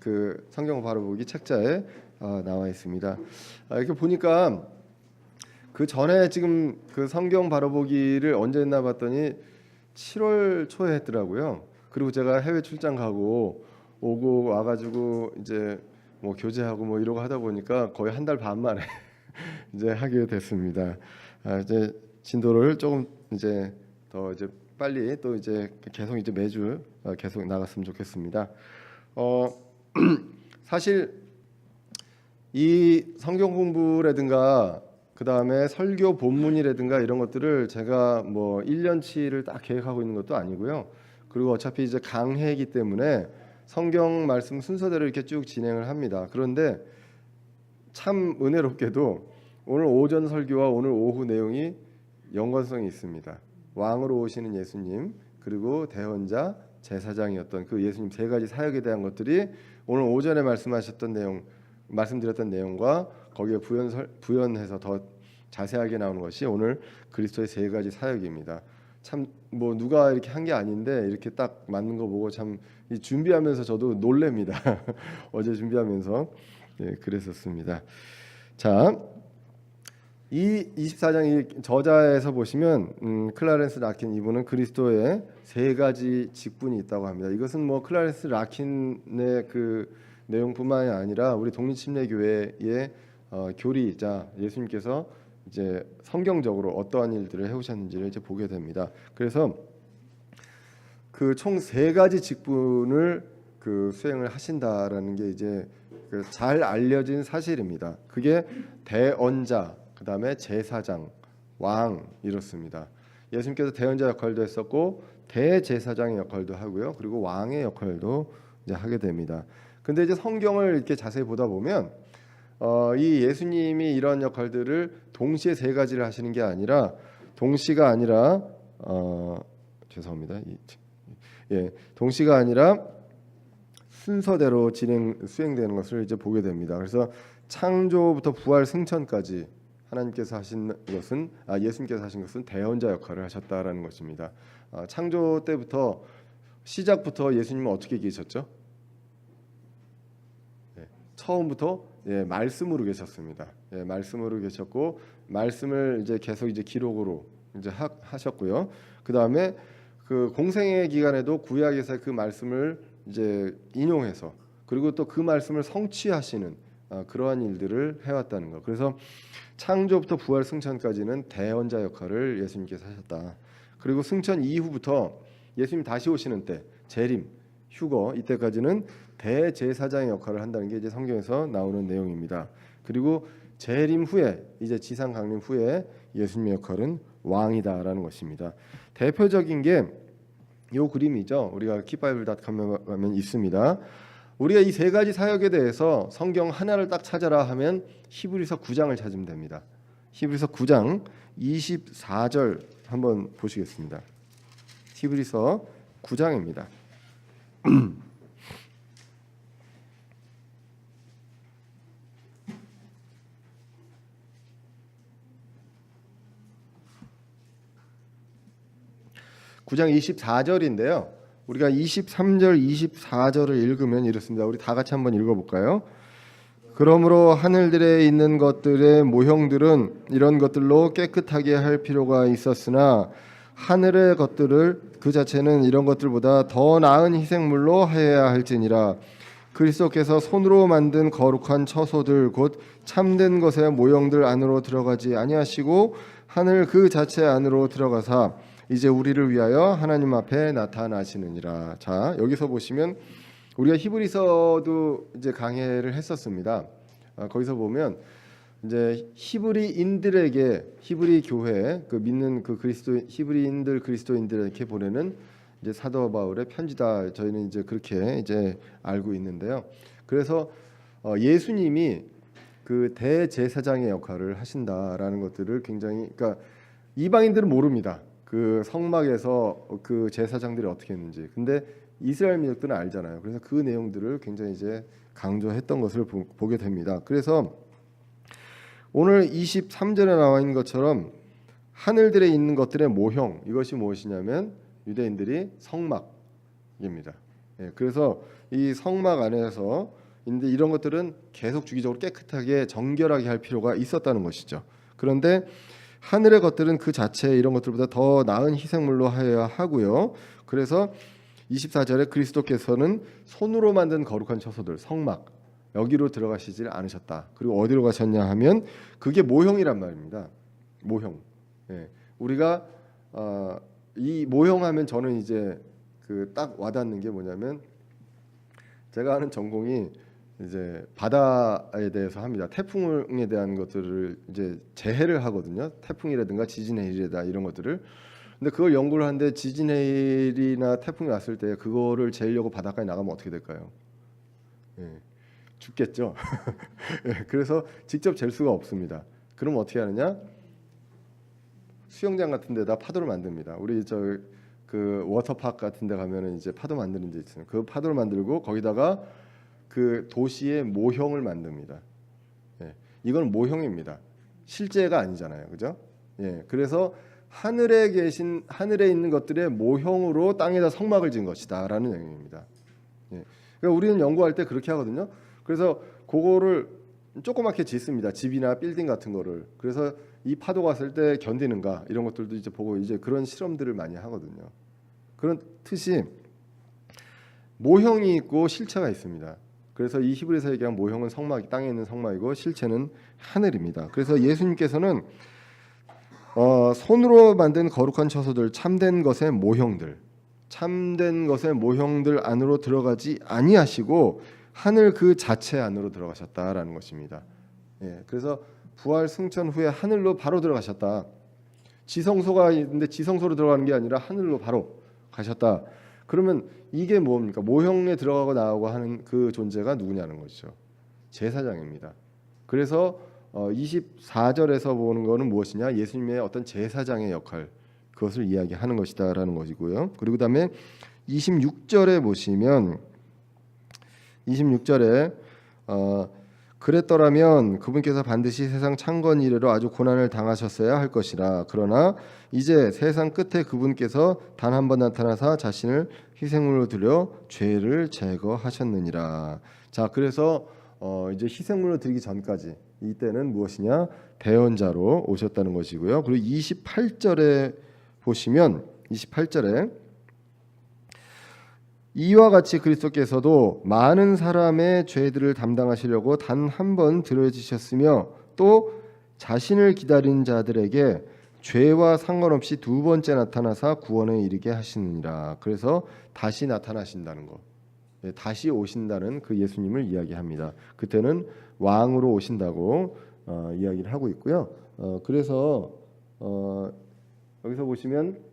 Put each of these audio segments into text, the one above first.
그 성경 바로보기 책자에 나와 있습니다. 이렇게 보니까 그 전에 지금 그 성경 바로보기를 언제 했나 봤더니 7월 초에 했더라고요. 그리고 제가 해외 출장 가고 오고 와가지고 이제 뭐 교제하고 뭐 이러고 하다 보니까 거의 한 달 반 만에 이제 하게 됐습니다. 이제 진도를 조금 이제 더 이제 빨리 또 이제 계속 이제 매주 계속 나갔으면 좋겠습니다. 사실 이 성경 공부라든가 그 다음에 설교 본문이라든가 이런 것들을 제가 뭐 1년치를 딱 계획하고 있는 것도 아니고요. 그리고 어차피 이제 강해이기 때문에 성경 말씀 순서대로 이렇게 쭉 진행을 합니다. 그런데 참 은혜롭게도 오늘 오전 설교와 오늘 오후 내용이 연관성이 있습니다. 왕으로 오시는 예수님, 그리고 대언자, 제사장이었던 그 예수님 세 가지 사역에 대한 것들이 오늘 오전에 말씀드렸던 내용과 거기에 부연해서 더 자세하게 나오는 것이 오늘 그리스도의 세 가지 사역입니다. 참 뭐 누가 이렇게 한 게 아닌데 이렇게 딱 맞는 거 보고 참 준비하면서 저도 놀랍니다. 어제 준비하면서 그랬었습니다. 자, 이 24장 이 저자에서 보시면 클라렌스 라킨 이분은 그리스도의 세 가지 직분이 있다고 합니다. 이것은 뭐 클라렌스 라킨의 그 내용뿐만이 아니라 우리 독립침례교회의 교리이자 예수님께서 이제 성경적으로 어떠한 일들을 해오셨는지를 이제 보게 됩니다. 그래서 그 총 세 가지 직분을 그 수행을 하신다라는 게 이제 그 잘 알려진 사실입니다. 그게 대언자, 그 다음에 제사장, 왕 이렇습니다. 예수님께서 대언자 역할도 했었고 대제사장의 역할도 하고요. 그리고 왕의 역할도 이제 하게 됩니다. 근데 이제 성경을 이렇게 자세히 보다 보면 이 예수님이 이런 역할들을 동시에 세 가지를 하시는 게 아니라 동시가 아니라 죄송합니다. 동시가 아니라 순서대로 수행되는 것을 이제 보게 됩니다. 그래서 창조부터 부활 승천까지 하나님께서 하신 것은 예수님께서 하신 것은 대언자 역할을 하셨다라는 것입니다. 창조 때부터 시작부터 예수님은 어떻게 계셨죠? 처음부터 말씀으로 계셨습니다. 말씀으로 계셨고 말씀을 이제 계속 이제 기록으로 이제 하셨고요. 그 다음에 그 공생의 기간에도 구약에서 그 말씀을 이제 인용해서 그리고 또 그 말씀을 성취하시는 그러한 일들을 해왔다는 것. 그래서 창조부터 부활 승천까지는 대언자 역할을 예수님께서 하셨다. 그리고 승천 이후부터 예수님 다시 오시는 때 재림, 휴거 이때까지는 대제사장의 역할을 한다는 게 이제 성경에서 나오는 내용입니다. 그리고 재림 후에 이제 지상 강림 후에 예수님의 역할은 왕이다라는 것입니다. 대표적인 게 요 그림이죠. 우리가 키바이블닷컴에 가면 있습니다. 우리가 이 세 가지 사역에 대해서 성경 하나를 딱 찾아라 하면 히브리서 9장을 찾으면 됩니다. 히브리서 9장 24절 한번 보시겠습니다. 히브리서 9장입니다. (9장) 24절인데요. 우리가 23절, 24절을 읽으면 이렇습니다. 우리 다 같이 한번 읽어볼까요? 그러므로 하늘들에 있는 것들의 모형들은 이런 것들로 깨끗하게 할 필요가 있었으나 하늘의 것들을 그 자체는 이런 것들보다 더 나은 희생물로 하여야 할지니라. 그리스도께서 손으로 만든 거룩한 처소들 곧 참된 것의 모형들 안으로 들어가지 아니하시고 하늘 그 자체 안으로 들어가사 이제 우리를 위하여 하나님 앞에 나타나시느니라. 자, 여기서 보시면 우리가 히브리서도 이제 강해를 했었습니다. 거기서 보면 이제 히브리인들에게 히브리 교회 그 믿는 그 히브리인들 그리스도인들에게 보내는 이제 사도 바울의 편지다. 저희는 이제 그렇게 이제 알고 있는데요. 그래서 예수님이 그 대제사장의 역할을 하신다라는 것들을 굉장히 그러니까 이방인들은 모릅니다. 그 성막에서 그 제사장들이 어떻게 했는지. 근데 이스라엘 민족들은 알잖아요. 그래서 그 내용들을 굉장히 이제 강조했던 것을 보게 됩니다. 그래서 오늘 23절에 나와 있는 것처럼 하늘들에 있는 것들의 모형 이것이 무엇이냐면 유대인들이 성막입니다. 그래서 이 성막 안에서 근데 이런 것들은 계속 주기적으로 깨끗하게 정결하게 할 필요가 있었다는 것이죠. 그런데 하늘의 것들은 그 자체 이런 것들보다 더 나은 희생물로 하여야 하고요. 그래서 24절에 그리스도께서는 손으로 만든 거룩한 처소들 성막 여기로 들어가시질 않으셨다. 그리고 어디로 가셨냐 하면 그게 모형이란 말입니다. 모형. 우리가 이 모형하면 저는 이제 그 딱 와닿는 게 뭐냐면 제가 하는 전공이 이제 바다에 대해서 합니다. 태풍에 대한 것들을 이제 재해를 하거든요. 태풍이라든가 지진해일이다 이런 것들을. 근데 그걸 연구를 하는데 지진해일이나 태풍이 왔을 때 그거를 재려고 바닷가에 나가면 어떻게 될까요? 죽겠죠. 그래서 직접 잴 수가 없습니다. 그럼 어떻게 하느냐? 수영장 같은 데다 파도를 만듭니다. 우리 그 워터파크 같은 데 가면은 이제 파도 만드는 데 있어요. 그 파도를 만들고 거기다가 그 도시의 모형을 만듭니다. 이건 모형입니다. 실제가 아니잖아요. 그죠? 그래서 하늘에 있는 것들의 모형으로 땅에다 성막을 지은 것이다라는 내용입니다. 그러니까 우리는 연구할 때 그렇게 하거든요. 그래서 그거를 조그맣게 짓습니다. 집이나 빌딩 같은 거를. 그래서 이 파도가 왔을 때 견디는가 이런 것들도 이제 보고 이제 그런 실험들을 많이 하거든요. 그런 뜻이 모형이 있고 실체가 있습니다. 그래서 이 히브리서 얘기한 모형은 성막, 땅에 있는 성막이고 실체는 하늘입니다. 그래서 예수님께서는 손으로 만든 거룩한 처소들, 참된 것의 모형들 안으로 들어가지 아니하시고 하늘 그 자체 안으로 들어가셨다라는 것입니다. 그래서 부활 승천 후에 하늘로 바로 들어가셨다. 지성소가 있는데 지성소로 들어가는 게 아니라 하늘로 바로 가셨다. 그러면 이게 뭡니까? 모형에 들어가고 나오고 하는 그 존재가 누구냐는 것이죠. 제사장입니다. 그래서 24절에서 보는 것은 무엇이냐? 예수님의 어떤 제사장의 역할 그것을 이야기하는 것이다라는 것이고요. 그리고 그다음에 26절에 보시면 26절에 그랬더라면 그분께서 반드시 세상 창건 이래로 아주 고난을 당하셨어야 할 것이라. 그러나 이제 세상 끝에 그분께서 단 한 번 나타나사 자신을 희생물로 드려 죄를 제거하셨느니라. 자, 그래서 이제 희생물로 드리기 전까지 이때는 무엇이냐? 대언자로 오셨다는 것이고요. 그리고 28절에 보시면 28절에 이와 같이 그리스도께서도 많은 사람의 죄들을 담당하시려고 단 한 번 들어지셨으며 또 자신을 기다리는 자들에게 죄와 상관없이 두 번째 나타나사 구원에 이르게 하시느니라. 그래서 다시 나타나신다는 것, 다시 오신다는 그 예수님을 이야기합니다. 그때는 왕으로 오신다고 이야기를 하고 있고요. 그래서 여기서 보시면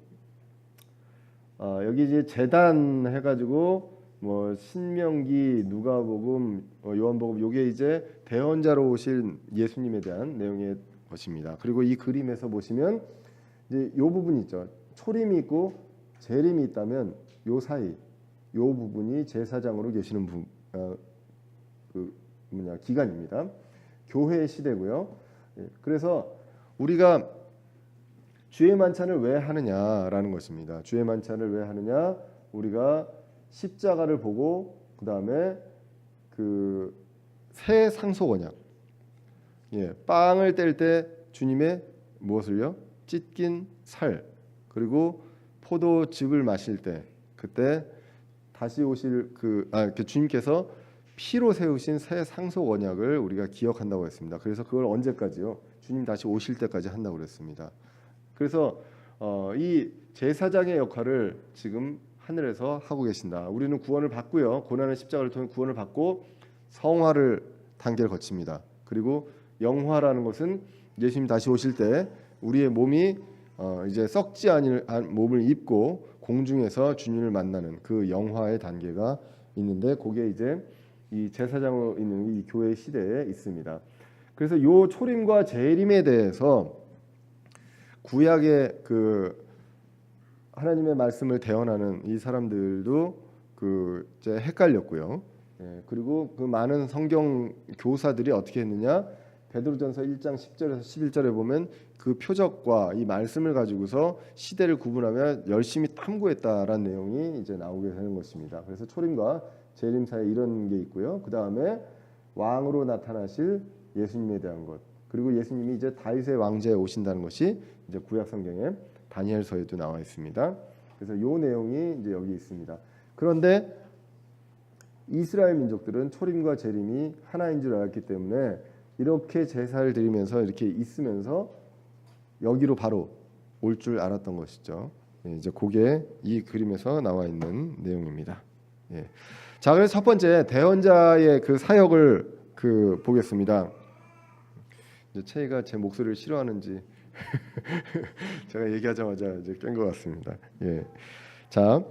여기 이제 제단 해가지고 뭐 신명기, 누가복음, 요한복음 요게 이제 대언자로 오신 예수님에 대한 내용의 것입니다. 그리고 이 그림에서 보시면 이제 요 부분 있죠. 초림이 있고 재림이 있다면 요 사이 요 부분이 제사장으로 계시는 기간입니다. 교회 시대고요. 그래서 우리가 주의 만찬을 왜 하느냐라는 것입니다. 주의 만찬을 왜 하느냐? 우리가 십자가를 보고 그 다음에 그 새 상속 언약, 빵을 뗄 때 주님의 무엇을요? 찢긴 살, 그리고 포도즙을 마실 때 그때 다시 오실 주님께서 피로 세우신 새 상속 언약을 우리가 기억한다고 했습니다. 그래서 그걸 언제까지요? 주님 다시 오실 때까지 한다고 그랬습니다. 그래서 이 제사장의 역할을 지금 하늘에서 하고 계신다. 우리는 구원을 받고요. 고난의 십자가를 통해 구원을 받고 성화를 단계를 거칩니다. 그리고 영화라는 것은 예수님 다시 오실 때 우리의 몸이 이제 썩지 않은 몸을 입고 공중에서 주님을 만나는 그 영화의 단계가 있는데 그게 이제 이 제사장으로 있는 이 교회 시대에 있습니다. 그래서 요 초림과 재림에 대해서 구약의 그 하나님의 말씀을 대언하는 이 사람들도 그 이제 헷갈렸고요. 그리고 그 많은 성경 교사들이 어떻게 했느냐? 베드로전서 1장 10절에서 11절에 보면 그 표적과 이 말씀을 가지고서 시대를 구분하며 열심히 탐구했다라는 내용이 이제 나오게 되는 것입니다. 그래서 초림과 재림 사이에 이런 게 있고요. 그 다음에 왕으로 나타나실 예수님에 대한 것, 그리고 예수님이 이제 다윗의 왕제에 오신다는 것이 이제 구약 성경에 다니엘서에도 나와 있습니다. 그래서 이 내용이 이제 여기 있습니다. 그런데 이스라엘 민족들은 초림과 재림이 하나인 줄 알았기 때문에 이렇게 제사를 드리면서 이렇게 있으면서 여기로 바로 올 줄 알았던 것이죠. 예, 이제 그게 이 그림에서 나와 있는 내용입니다. 예. 자, 그래서 첫 번째 대언자의 그 사역을 보겠습니다. 이제 채이가 제 목소리를 싫어하는지 제가 얘기하자마자 이제 깬 것 같습니다. 예. 자,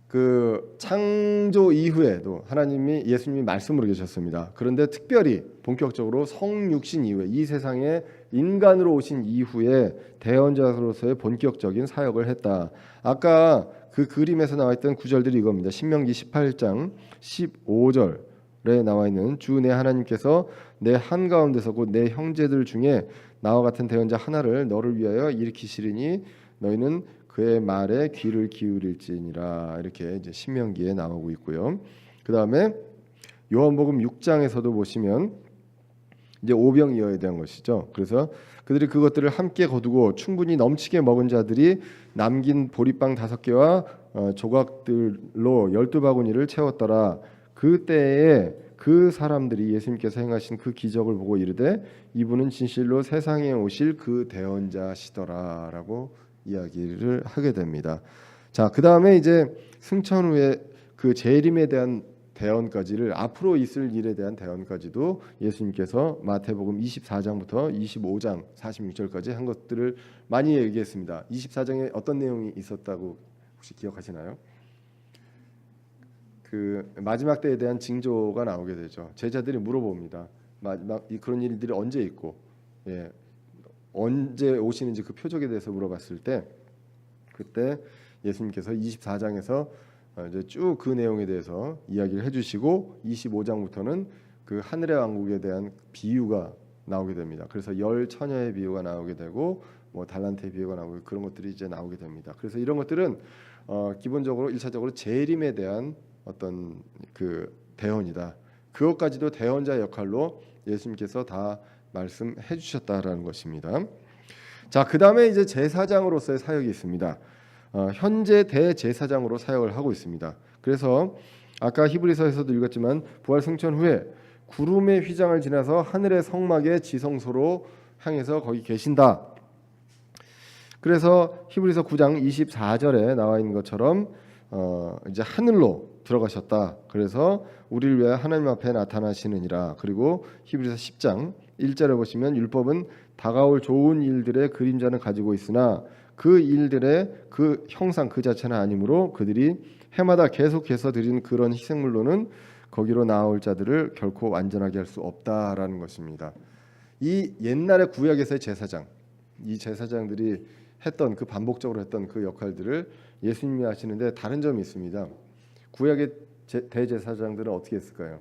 그 창조 이후에도 하나님이 예수님이 말씀으로 계셨습니다. 그런데 특별히 본격적으로 성육신 이후에 이 세상에 인간으로 오신 이후에 대언자로서의 본격적인 사역을 했다. 아까 그 그림에서 나와 있던 구절들이 이겁니다. 신명기 18장 15절에 나와 있는 주 내 하나님께서 내 한가운데서 곧 내 형제들 중에 나와 같은 대언자 하나를 너를 위하여 일으키시리니 너희는 그의 말에 귀를 기울일지니라. 이렇게 이제 신명기에 나오고 있고요. 그 다음에 요한복음 6장에서도 보시면 이제 오병이어에 대한 것이죠. 그래서 그들이 그것들을 함께 거두고 충분히 넘치게 먹은 자들이 남긴 보리빵 5개와 조각들로 12바구니를 채웠더라. 그때에 그 사람들이 예수님께서 행하신 그 기적을 보고 이르되 이분은 진실로 세상에 오실 그 대언자시더라라고 이야기를 하게 됩니다. 자, 그 다음에 이제 승천 후에 그 재림에 대한 대언까지를 앞으로 있을 일에 대한 대언까지도 예수님께서 마태복음 24장부터 25장 46절까지 한 것들을 많이 얘기했습니다. 24장에 어떤 내용이 있었다고 혹시 기억하시나요? 그 마지막 때에 대한 징조가 나오게 되죠. 제자들이 물어봅니다. 마지막 그런 일들이 언제 있고, 예, 언제 오시는지 그 표적에 대해서 물어봤을 때 그때 예수님께서 24장에서 이제 쭉 그 내용에 대해서 이야기를 해주시고 25장부터는 그 하늘의 왕국에 대한 비유가 나오게 됩니다. 그래서 열 처녀의 비유가 나오게 되고 뭐 달란트의 비유가 나오고 그런 것들이 이제 나오게 됩니다. 그래서 이런 것들은 기본적으로 1차적으로 재림에 대한 어떤 그 대언이다. 그것까지도 대언자 역할로 예수님께서 다 말씀해 주셨다라는 것입니다. 자, 그 다음에 이제 제사장으로서의 사역이 있습니다. 현재 대제사장으로 사역을 하고 있습니다. 그래서 아까 히브리서에서도 읽었지만 부활 승천 후에 구름의 휘장을 지나서 하늘의 성막의 지성소로 향해서 거기 계신다. 그래서 히브리서 9장 24절에 나와 있는 것처럼 이제 하늘로 들어가셨다. 그래서 우리를 위하여 하나님 앞에 나타나시느니라. 그리고 히브리서 10장 1절에 보시면 율법은 다가올 좋은 일들의 그림자는 가지고 있으나 그 일들의 그 형상 그 자체는 아니므로 그들이 해마다 계속해서 드린 그런 희생물로는 거기로 나아올 자들을 결코 완전하게 할 수 없다라는 것입니다. 이 옛날의 구약에서의 제사장, 이 제사장들이 했던 그 반복적으로 했던 그 역할들을 예수님이 하시는데 다른 점이 있습니다. 구약의 대제사장들은 어떻게 했을까요?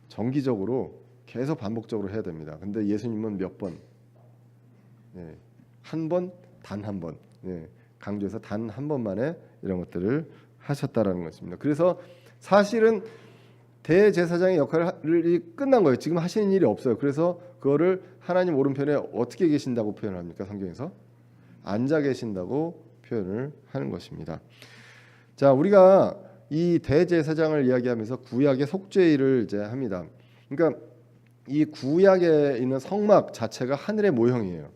정기적으로 계속 반복적으로 해야 됩니다. 근데 예수님은 몇 번? 네, 한 번, 단 한 번. 네, 강조해서 단 한 번만에 이런 것들을 하셨다라는 것입니다. 그래서 사실은 대제사장의 역할이 끝난 거예요. 지금 하시는 일이 없어요. 그래서 그거를 하나님 오른편에 어떻게 계신다고 표현합니까? 성경에서 앉아 계신다고 표현을 하는 것입니다. 자, 우리가 이 대제사장을 이야기하면서 구약의 속죄일을 이제 합니다. 그러니까 이 구약에 있는 성막 자체가 하늘의 모형이에요.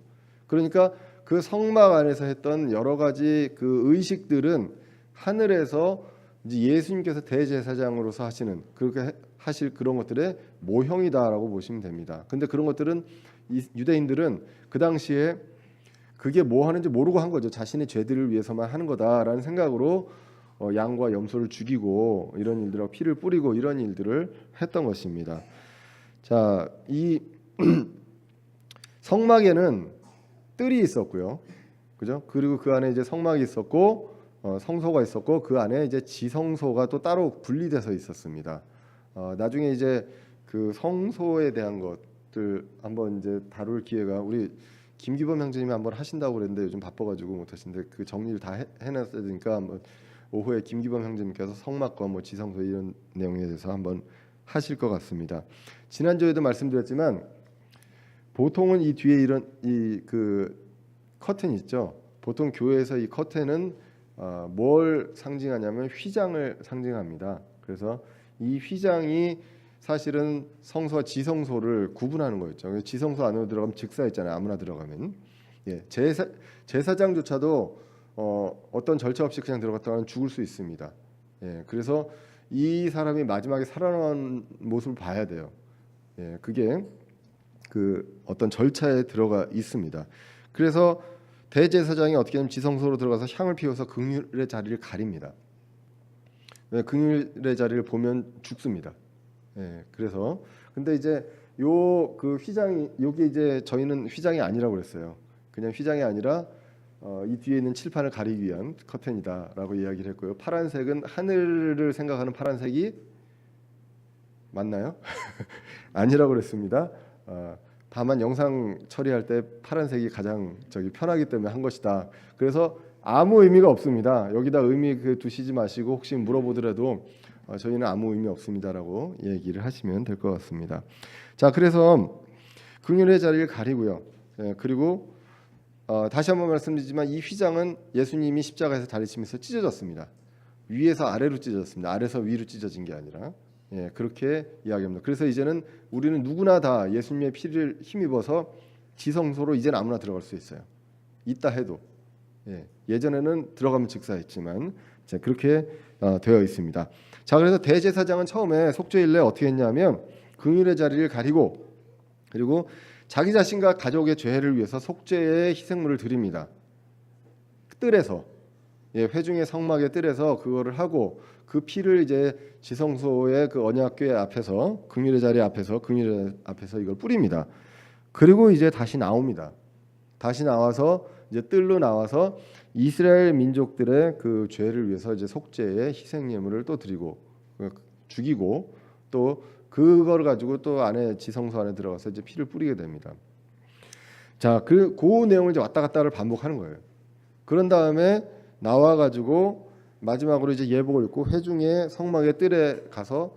그러니까 그 성막 안에서 했던 여러 가지 그 의식들은 하늘에서 이제 예수님께서 대제사장으로서 하시는 그렇게 하실 그런 것들의 모형이다라고 보시면 됩니다. 근데 그런 것들은 유대인들은 그 당시에 그게 뭐 하는지 모르고 한 거죠. 자신의 죄들을 위해서만 하는 거다라는 생각으로 양과 염소를 죽이고 이런 일들하고 피를 뿌리고 이런 일들을 했던 것입니다. 자, 이 성막에는 뜰이 있었고요, 그죠? 그리고 그 안에 이제 성막이 있었고 성소가 있었고 그 안에 이제 지성소가 또 따로 분리돼서 있었습니다. 나중에 이제 그 성소에 대한 것들 한번 이제 다룰 기회가 우리 김기범 형제님이 한번 하신다고 그랬는데 요즘 바빠가지고 못하시는데 그 정리를 다 해놨어야 되니까 한번 오후에 김기범 형제님께서 성막과 뭐 지성소 이런 내용에 대해서 한번 하실 것 같습니다. 지난주에도 말씀드렸지만 보통은 이 뒤에 이런 이 그 커튼 있죠. 보통 교회에서 이 커튼은 뭘 상징하냐면 휘장을 상징합니다. 그래서 이 휘장이 사실은 성소와 지성소를 구분하는 거였죠. 지성소 안으로 들어가면 직사했잖아요. 아무나 들어가면. 예, 제사장조차도 어떤 절차 없이 그냥 들어갔다가는 죽을 수 있습니다. 예, 그래서 이 사람이 마지막에 살아난 모습을 봐야 돼요. 예, 그게 그 어떤 절차에 들어가 있습니다. 그래서 대제사장이 어떻게 하면 지성소로 들어가서 향을 피워서 긍휼의 자리를 가립니다. 긍휼의 자리를 보면 죽습니다. 예, 그래서 근데 이제 요 그 휘장이 여기 이제 저희는 휘장이 아니라고 그랬어요. 그냥 휘장이 아니라 이 뒤에 있는 칠판을 가리기 위한 커튼이다라고 이야기를 했고요. 파란색은 하늘을 생각하는 파란색이 맞나요? 아니라고 그랬습니다. 다만 영상 처리할 때 파란색이 가장 편하기 때문에 한 것이다. 그래서 아무 의미가 없습니다. 여기다 의미 두시지 마시고 혹시 물어보더라도 저희는 아무 의미 없습니다라고 얘기를 하시면 될 것 같습니다. 자, 그래서 긍휼의 자리를 가리고요. 예, 그리고 다시 한번 말씀드리지만 이 휘장은 예수님이 십자가에서 다리치면서 찢어졌습니다. 위에서 아래로 찢어졌습니다. 아래에서 위로 찢어진 게 아니라 그렇게 이야기합니다. 그래서 이제는 우리는 누구나 다 예수님의 피를 힘입어서 지성소로 이제는 아무나 들어갈 수 있어요. 있다 해도 예전에는 들어가면 직사했지만 이제 그렇게 되어 있습니다. 자, 그래서 대제사장은 처음에 속죄일에 어떻게 했냐면 긍휼의 자리를 가리고 그리고 자기 자신과 가족의 죄를 위해서 속죄의 희생물을 드립니다. 뜰에서 회중의 성막의 뜰에서 그거를 하고 그 피를 이제 지성소의 그 언약궤 앞에서 긍휼의 자리 앞에서 긍휼의 앞에서 이걸 뿌립니다. 그리고 이제 다시 나옵니다. 다시 나와서 이제 뜰로 나와서 이스라엘 민족들의 그 죄를 위해서 이제 속죄의 희생 예물을 또 드리고 죽이고 또 그걸 가지고 또 안에 지성소 안에 들어가서 이제 피를 뿌리게 됩니다. 자, 그 내용을 이제 왔다 갔다를 반복하는 거예요. 그런 다음에 나와 가지고 마지막으로 이제 예복을 입고 회중의 성막의 뜰에 가서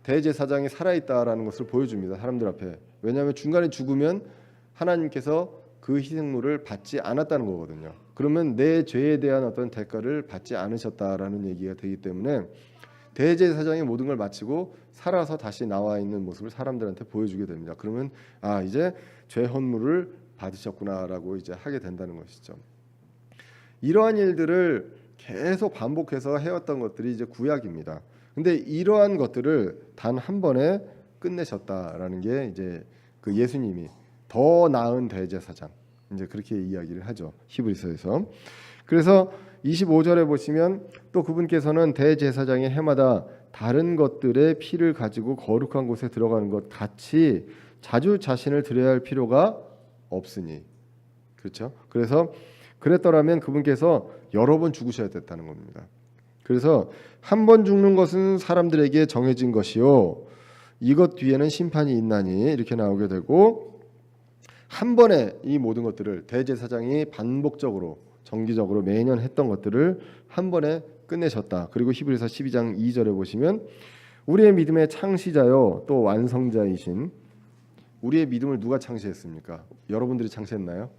대제사장이 살아있다라는 것을 보여줍니다. 사람들 앞에. 왜냐하면 중간에 죽으면 하나님께서 그 희생물을 받지 않았다는 거거든요. 그러면 내 죄에 대한 어떤 대가를 받지 않으셨다라는 얘기가 되기 때문에 대제사장이 모든 걸 마치고 살아서 다시 나와 있는 모습을 사람들한테 보여주게 됩니다. 그러면 이제 죄 헌물을 받으셨구나라고 이제 하게 된다는 것이죠. 이러한 일들을 계속 반복해서 해왔던 것들이 이제 구약입니다. 근데 이러한 것들을 단 한 번에 끝내셨다라는 게 이제 그 예수님이 더 나은 대제사장 이제 그렇게 이야기를 하죠. 히브리서에서. 그래서 25절에 보시면 또 그분께서는 대제사장의 해마다 다른 것들의 피를 가지고 거룩한 곳에 들어가는 것 같이 자주 자신을 드려야 할 필요가 없으니 그렇죠. 그래서 그랬더라면 그분께서 여러 번 죽으셔야 됐다는 겁니다. 그래서 한 번 죽는 것은 사람들에게 정해진 것이요 이것 뒤에는 심판이 있나니 이렇게 나오게 되고 한 번에 이 모든 것들을 대제사장이 반복적으로 정기적으로 매년 했던 것들을 한 번에 끝내셨다. 그리고 히브리서 12장 2절에 보시면 우리의 믿음의 창시자요 또 완성자이신 우리의 믿음을 누가 창시했습니까? 여러분들이 창시했나요?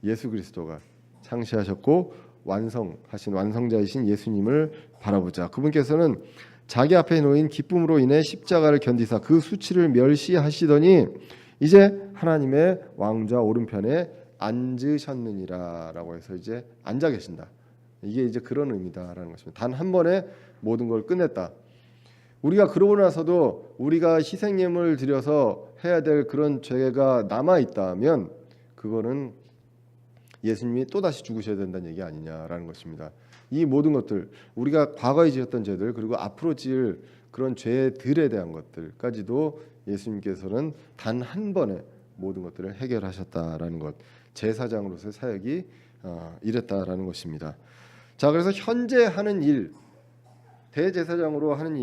예수 그리스도가 창시하셨고 완성하신 완성자이신 예수님을 바라보자. 그분께서는 자기 앞에 놓인 기쁨으로 인해 십자가를 견디사 그 수치를 멸시하시더니 이제 하나님의 왕좌 오른편에 앉으셨느니라라고 해서 이제 앉아 계신다. 이게 이제 그런 의미다라는 것입니다. 단 한 번에 모든 걸 끝냈다. 우리가 그러고 나서도 우리가 희생예물 드려서 해야 될 그런 죄가 남아 있다면 그거는 예수님이 또 다시 죽으셔야 된다는 얘기 아니냐라는 것입니다. 이 모든 것들 우리가 과거에 지었던 죄들 그리고 앞으로 지을 그런 죄들에 대한 것들까지도 예수님께서는 단 한 번에 모든 것들을 해결하셨다라는 것. 제사장으로서의 사역이 이랬다라는 것입니다. 자, 그래서 현재 하는 일, 대제사장으로 하는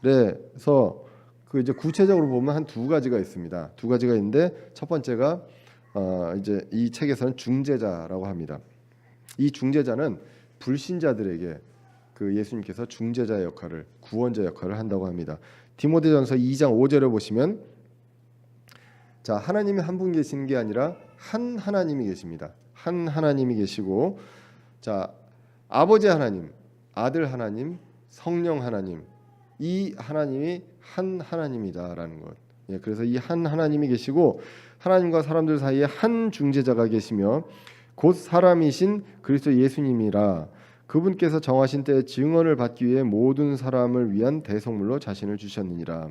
일에서 그 이제 구체적으로 보면 한 두 가지가 있습니다. 두 가지가 있는데 첫 번째가 이제 이 책에서는 중재자라고 합니다. 이 중재자는 불신자들에게 그 예수님께서 중재자 역할을, 구원자 역할을 한다고 합니다. 디모데전서 2장 5절에 보시면, 자, 하나님이 한 분 계시는 게 아니라 한 하나님이 계십니다. 한 하나님이 계시고, 자, 아버지 하나님, 아들 하나님, 성령 하나님, 이 하나님이 한 하나님이다라는 것. 예, 그래서 이 한 하나님이 계시고 하나님과 사람들 사이에 한 중재자가 계시며 곧 사람이신 그리스도 예수님이라, 그분께서 정하신 때에 증언을 받기 위해 모든 사람을 위한 대속물로 자신을 주셨느니라.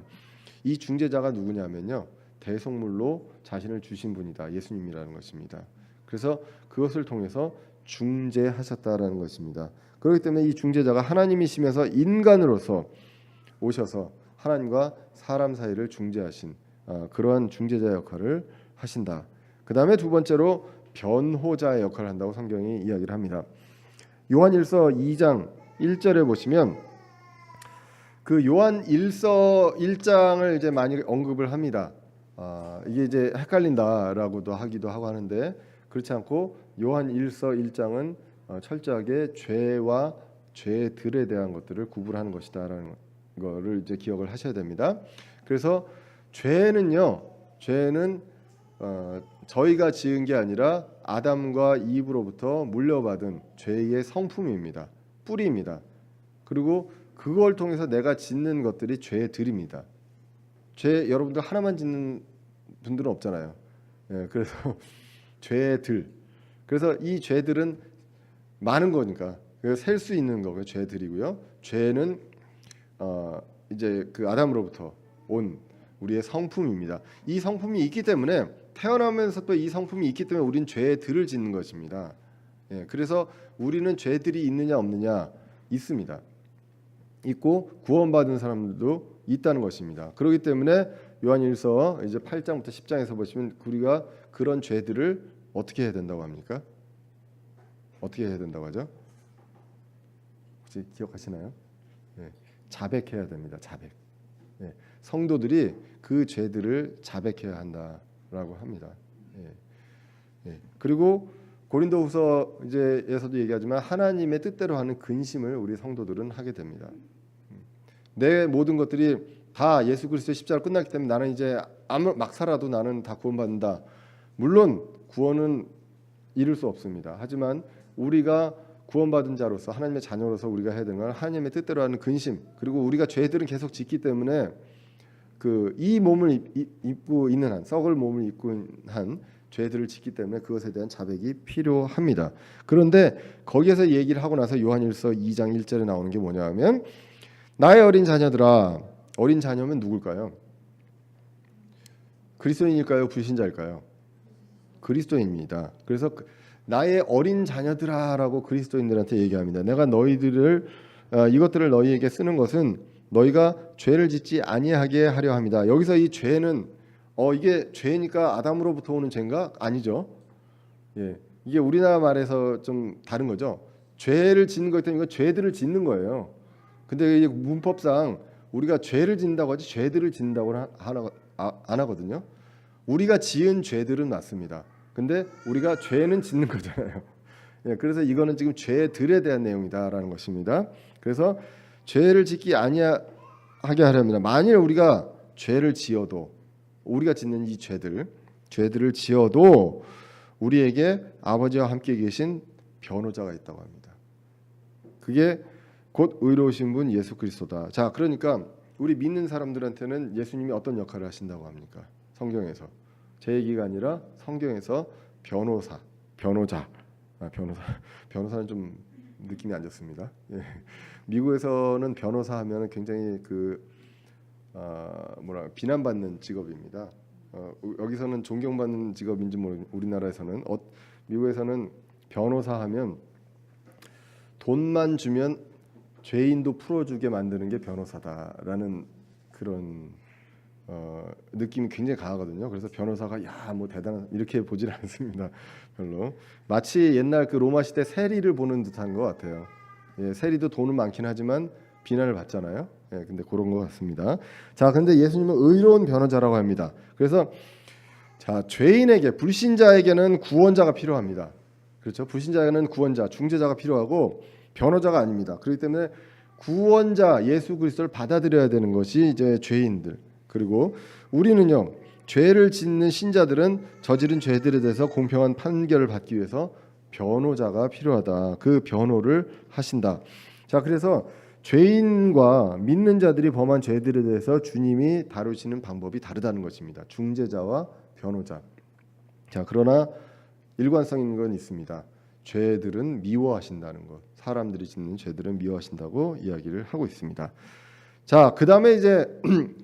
이 중재자가 누구냐면요, 대속물로 자신을 주신 분이다, 예수님이라는 것입니다. 그래서 그것을 통해서 중재하셨다라는 것입니다. 그렇기 때문에 이 중재자가 하나님이시면서 인간으로서 오셔서 하나님과 사람 사이를 중재하신 그러한 중재자 역할을 하신다. 그 다음에 두 번째로 변호자의 역할을 한다고 성경이 이야기를 합니다. 요한일서 2장 1절에 보시면, 그 요한일서 1장을 이제 많이 언급을 합니다. 이게 이제 헷갈린다라고도 하기도 하고 하는데, 그렇지 않고 요한일서 1장은 철저하게 죄와 죄들에 대한 것들을 구분하는 것이다라는 거를 이제 기억을 하셔야 됩니다. 그래서 죄는요, 죄는 저희가 지은 게 아니라 아담과 이브로부터 물려받은 죄의 성품입니다. 뿌리입니다. 그리고 그걸 통해서 내가 짓는 것들이 죄들입니다. 죄, 여러분들 하나만 짓는 분들은 없잖아요. 예, 그래서 죄들. 그래서 이 죄들은 많은 거니까 셀 수 있는 거고요. 죄들이고요. 죄는 이제 그 아담으로부터 온 우리의 성품입니다. 이 성품이 있기 때문에, 태어나면서 또 이 성품이 있기 때문에 우리는 죄들을 짓는 것입니다. 예, 그래서 우리는 죄들이 있느냐 없느냐, 있습니다. 있고 구원받은 사람들도 있다는 것입니다. 그렇기 때문에 요한일서 이제 8장부터 10장에서 보시면 우리가 그런 죄들을 어떻게 해야 된다고 합니까? 어떻게 해야 된다고 하죠? 혹시 기억하시나요? 예, 자백해야 됩니다. 자백. 예, 성도들이 그 죄들을 자백해야 한다라고 합니다. 예, 예. 그리고 고린도후서 이제에서도 얘기하지만 하나님의 뜻대로 하는 근심을 우리 성도들은 하게 됩니다. 내 모든 것들이 다 예수 그리스도의 십자가로 끝났기 때문에 나는 이제 막 살아도 나는 다 구원받는다. 물론 구원은 이룰 수 없습니다. 하지만 우리가 구원받은 자로서, 하나님의 자녀로서 우리가 해야 되는 건 하나님의 뜻대로 하는 근심, 그리고 우리가 죄들은 계속 짓기 때문에 그 이 몸을 입고 있는 한, 썩을 몸을 입고 한 죄들을 짓기 때문에 그것에 대한 자백이 필요합니다. 그런데 거기에서 얘기를 하고 나서 요한일서 2장 1절에 나오는 게 뭐냐 하면, 나의 어린 자녀들아. 어린 자녀면 누굴까요? 그리스도인일까요? 불신자일까요? 그리스도인입니다. 그래서 나의 어린 자녀들아라고 그리스도인들한테 얘기합니다. 내가 너희들을 이것들을 너희에게 쓰는 것은 너희가 죄를 짓지 아니하게 하려 합니다. 여기서 이 죄는 이게 죄니까 아담으로부터 오는 죄인가? 아니죠. 예, 이게 우리나라 말에서 좀 다른 거죠. 죄를 짓는 것 때문에 죄들을 짓는 거예요. 근데 이게 문법상 우리가 죄를 짓는다고 하지 죄들을 짓는다고 안 하거든요. 우리가 지은 죄들은 맞습니다. 근데 우리가 죄는 짓는 거잖아요. 예, 그래서 이거는 지금 죄들에 대한 내용이다라는 것입니다. 그래서 죄를 짓기 아니하게 하려 합니다. 만일 우리가 죄를 지어도, 우리가 짓는 이 죄들을 지어도 우리에게 아버지와 함께 계신 변호자가 있다고 합니다. 그게 곧 의로우신 분 예수 그리스도다. 자, 그러니까 우리 믿는 사람들한테는 예수님이 어떤 역할을 하신다고 합니까? 성경에서. 제 얘기가 아니라 성경에서 변호사는 좀 느낌이 안 좋습니다. 예. 미국에서는 변호사 하면 굉장히 비난받는 직업입니다. 여기서는 존경받는 직업인지 모르겠는데 우리나라에서는 미국에서는 변호사 하면 돈만 주면 죄인도 풀어주게 만드는 게 변호사다라는 그런 느낌이 굉장히 강하거든요. 그래서 변호사가 뭐 대단한 이렇게 보질 않습니다. 별로. 마치 옛날 그 로마 시대 세리를 보는 듯한 것 같아요. 예, 세리도 돈은 많긴 하지만 비난을 받잖아요. 예, 근데 그런 것 같습니다. 자, 근데 예수님은 의로운 변호자라고 합니다. 그래서 자, 죄인에게 불신자에게는 구원자가 필요합니다. 그렇죠? 불신자에게는 구원자, 중재자가 필요하고 변호자가 아닙니다. 그렇기 때문에 구원자 예수 그리스도를 받아들여야 되는 것이 이제 죄인들. 그리고 우리는요, 죄를 짓는 신자들은 저지른 죄들에 대해서 공평한 판결을 받기 위해서 변호자가 필요하다. 그 변호를 하신다. 자, 그래서 죄인과 믿는 자들이 범한 죄들에 대해서 주님이 다루시는 방법이 다르다는 것입니다. 중재자와 변호자. 자, 그러나 일관성 있는 건 있습니다. 죄들은 미워하신다는 것. 사람들이 짓는 죄들은 미워하신다고 이야기를 하고 있습니다. 자, 그다음에 이제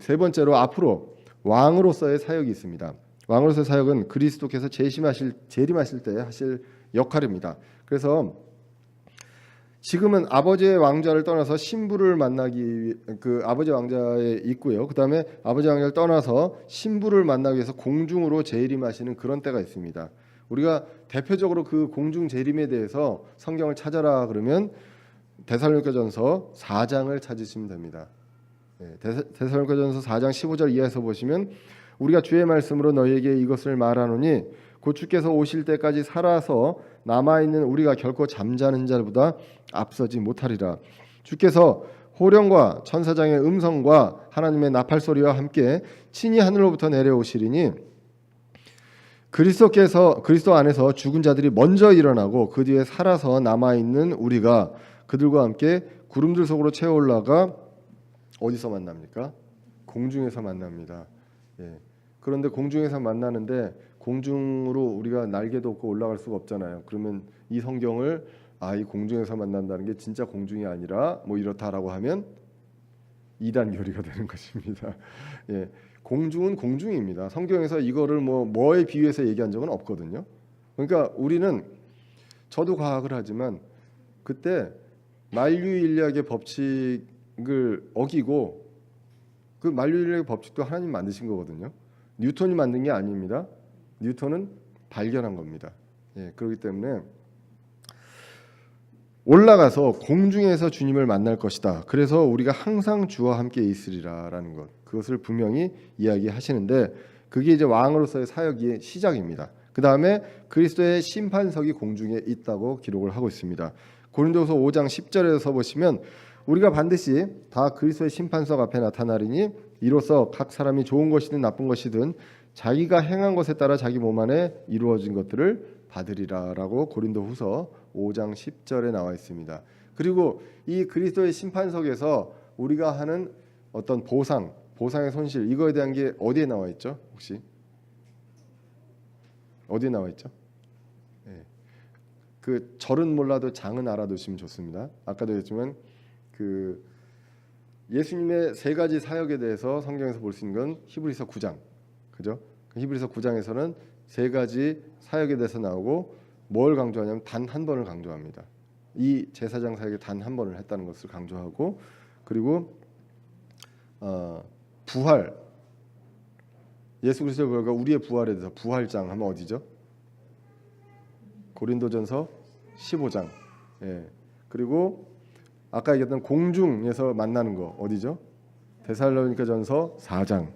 세 번째로 앞으로 왕으로서의 사역이 있습니다. 왕으로서의 사역은 그리스도께서 재림하실 때 하실 역할입니다. 그래서 지금은 아버지의 왕좌를 떠나서 신부를 만나기 그 아버지 왕좌에 있고요. 그다음에 아버지 왕좌를 떠나서 신부를 만나기 위해서 공중으로 재림하시는 그런 때가 있습니다. 우리가 대표적으로 그 공중 재림에 대해서 성경을 찾아라 그러면 데살로니가전서 4장을 찾으시면 됩니다. 데살로니가전서 4장 15절 이하에서 보시면 우리가 주의 말씀으로 너희에게 이것을 말하노니 곧 주께서 오실 때까지 살아서 남아있는 우리가 결코 잠자는 자보다 앞서지 못하리라. 주께서 호령과 천사장의 음성과 하나님의 나팔 소리와 함께 친히 하늘로부터 내려오시리니 그리스도 안에서 죽은 자들이 먼저 일어나고 그 뒤에 살아서 남아있는 우리가 그들과 함께 구름들 속으로 채워 올라가 어디서 만납니까? 공중에서 만납니다. 예. 그런데 공중에서 만나는데 공중으로 우리가 날개도 없고 올라갈 수가 없잖아요. 그러면 이 성경을 이 공중에서 만난다는 게 진짜 공중이 아니라 뭐 이렇다라고 하면 이단 교리가 되는 것입니다. 예. 공중은 공중입니다. 성경에서 이거를 뭐에 비유해서 얘기한 적은 없거든요. 그러니까 우리는 저도 과학을 하지만 그때 만유인력의 법칙을 어기고 그 만유인력의 법칙도 하나님 만드신 거거든요. 뉴턴이 만든 게 아닙니다. 뉴턴은 발견한 겁니다. 예, 그렇기 때문에 올라가서 공중에서 주님을 만날 것이다. 그래서 우리가 항상 주와 함께 있으리라라는 것, 그것을 분명히 이야기하시는데 그게 이제 왕으로서의 사역의 시작입니다. 그 다음에 그리스도의 심판석이 공중에 있다고 기록을 하고 있습니다. 고린도서 5장 10절에서 보시면 우리가 반드시 다 그리스도의 심판석 앞에 나타나리니 이로써 각 사람이 좋은 것이든 나쁜 것이든 자기가 행한 것에 따라 자기 몸 안에 이루어진 것들을 받으리라라고 고린도후서 5장 10절에 나와 있습니다. 그리고 이 그리스도의 심판석에서 우리가 하는 어떤 보상의 손실 이거에 대한 게 어디에 나와 있죠? 혹시 어디에 나와 있죠? 네. 그 절은 몰라도 장은 알아두시면 좋습니다. 아까도 했지만 그 예수님의 세 가지 사역에 대해서 성경에서 볼 수 있는 건 히브리서 9장, 그죠? 히브리서 9장에서는 세 가지 사역에 대해서 나오고 뭘 강조하냐면 단 한 번을 강조합니다. 이 제사장 사역에 단 한 번을 했다는 것을 강조하고 그리고 부활, 예수 그리스도의 부활과 우리의 부활에 대해서 부활장 하면 어디죠? 고린도전서 15장. 예. 그리고 아까 얘기했던 공중에서 만나는 거 어디죠? 데살로니가전서 4장.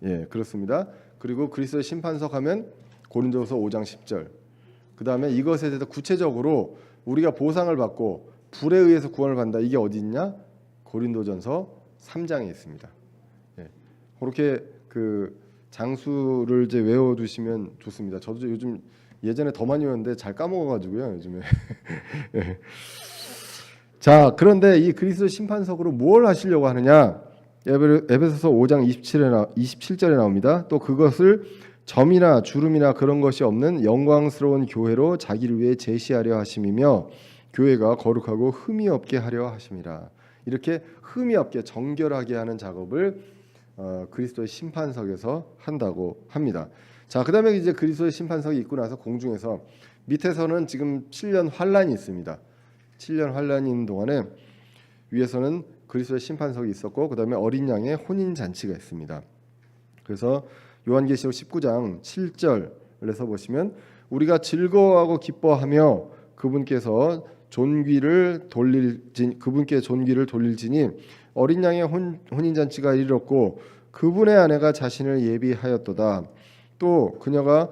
예, 그렇습니다. 그리고 그리스도의 심판석 하면 고린도서 5장 10절. 그 다음에 이것에 대해서 구체적으로 우리가 보상을 받고 불에 의해서 구원을 받는다. 이게 어디 있냐? 고린도전서 3장에 있습니다. 예, 그렇게 그 장수를 이제 외워두시면 좋습니다. 저도 요즘 예전에 더 많이 외웠는데 잘 까먹어가지고요 요즘에. 예. 자, 그런데 이 그리스도 심판석으로 뭘 하시려고 하느냐? 에베소서 5장 27절에 나옵니다. 또 그것을 점이나 주름이나 그런 것이 없는 영광스러운 교회로 자기를 위해 제시하려 하심이며 교회가 거룩하고 흠이 없게 하려 하심이라. 이렇게 흠이 없게 정결하게 하는 작업을 그리스도의 심판석에서 한다고 합니다. 자, 그다음에 이제 그리스도의 심판석이 있고 나서 공중에서 밑에서는 지금 7년 환란이 있습니다. 7년 환란이 있는 동안에 위에서는 그리스도의 심판석이 있었고 그다음에 어린 양의 혼인 잔치가 있습니다. 그래서 요한계시록 19장 7절에서 보시면 우리가 즐거워하고 기뻐하며 그분께서 그분께 존귀를 돌릴지니 어린 양의 혼인 잔치가 이르렀고 그분의 아내가 자신을 예비하였도다. 또 그녀가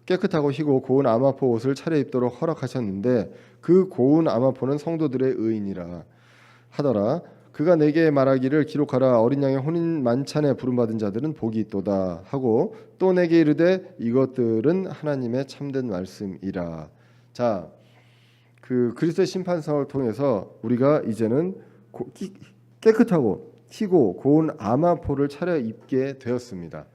깨끗하고 희고 고운 아마포 옷을 차려 입도록 허락하셨는데 그 고운 아마포는 성도들의 의인이라 하더라. 그가 내게 말하기를 기록하라. 어린 양의 혼인 만찬에 부름받은 자들은 복이 있도다 하고 또 내게 이르되 이것들은 하나님의 참된 말씀이라. 자, 그 그리스도의 심판상을 통해서 우리가 이제는 깨끗하고 희고 고운 아마포를 차려 입게 되었습니다.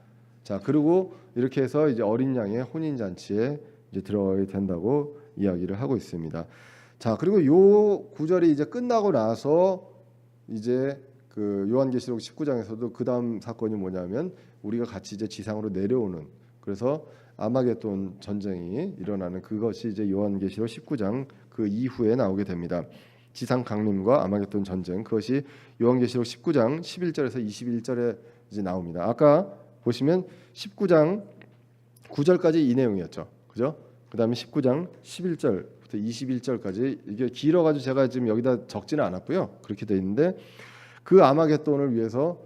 자, 그리고 이렇게 해서 이제 어린 양의 혼인 잔치에 이제 들어가야 된다고 이야기를 하고 있습니다. 자, 그리고 요 구절이 이제 끝나고 나서 이제 그 요한계시록 19장에서도 그 다음 사건이 뭐냐면 우리가 같이 이제 지상으로 내려오는, 그래서 아마겟돈 전쟁이 일어나는 그것이 이제 요한계시록 19장 그 이후에 나오게 됩니다. 지상 강림과 아마겟돈 전쟁, 그것이 요한계시록 19장 11절에서 21절에 이제 나옵니다. 아까 보시면 19장 9절까지 이 내용이었죠. 그죠? 그다음에 19장 11절부터 21절까지 이게 길어가지고 제가 지금 여기다 적지는 않았고요. 그렇게 돼 있는데 그 아마겟돈을 위해서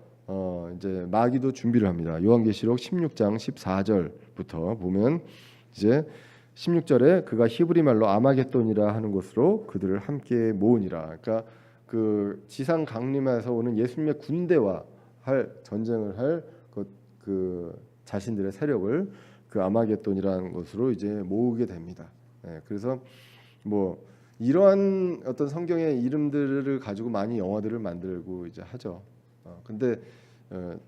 이제 마귀도 준비를 합니다. 요한계시록 16장 14절부터 보면 이제 16절에 그가 히브리 말로 아마겟돈이라 하는 곳으로 그들을 함께 모으니라. 그러니까 그 지상 강림에서 오는 예수님의 군대와 할 전쟁을 할 그 자신들의 세력을 그 아마겟돈이라는 곳으로 이제 모으게 됩니다. 그래서 뭐 이러한 어떤 성경의 이름들을 가지고 많이 영화들을 만들고 이제 하죠. 근데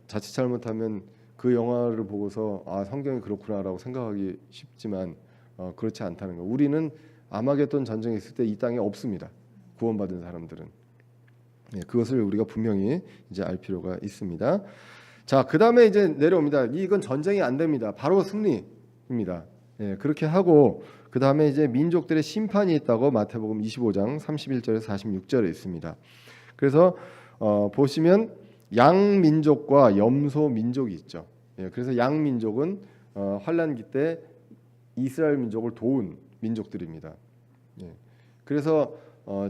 자칫 잘못하면 그 영화를 보고서 아 성경이 그렇구나라고 생각하기 쉽지만 그렇지 않다는 거. 우리는 아마겟돈 전쟁이 있을 때 이 땅에 없습니다. 구원받은 사람들은. 그것을 우리가 분명히 이제 알 필요가 있습니다. 자, 그 다음에 이제 내려옵니다. 이건 전쟁이 안 됩니다. 바로 승리입니다. 그렇게 하고 그 다음에 이제 민족들의 심판이 있다고 마태복음 25장 31절에서 46절에 있습니다. 그래서 보시면 양민족과 염소민족이 있죠. 그래서 양민족은 환란기 때 이스라엘 민족을 도운 민족들입니다. 그래서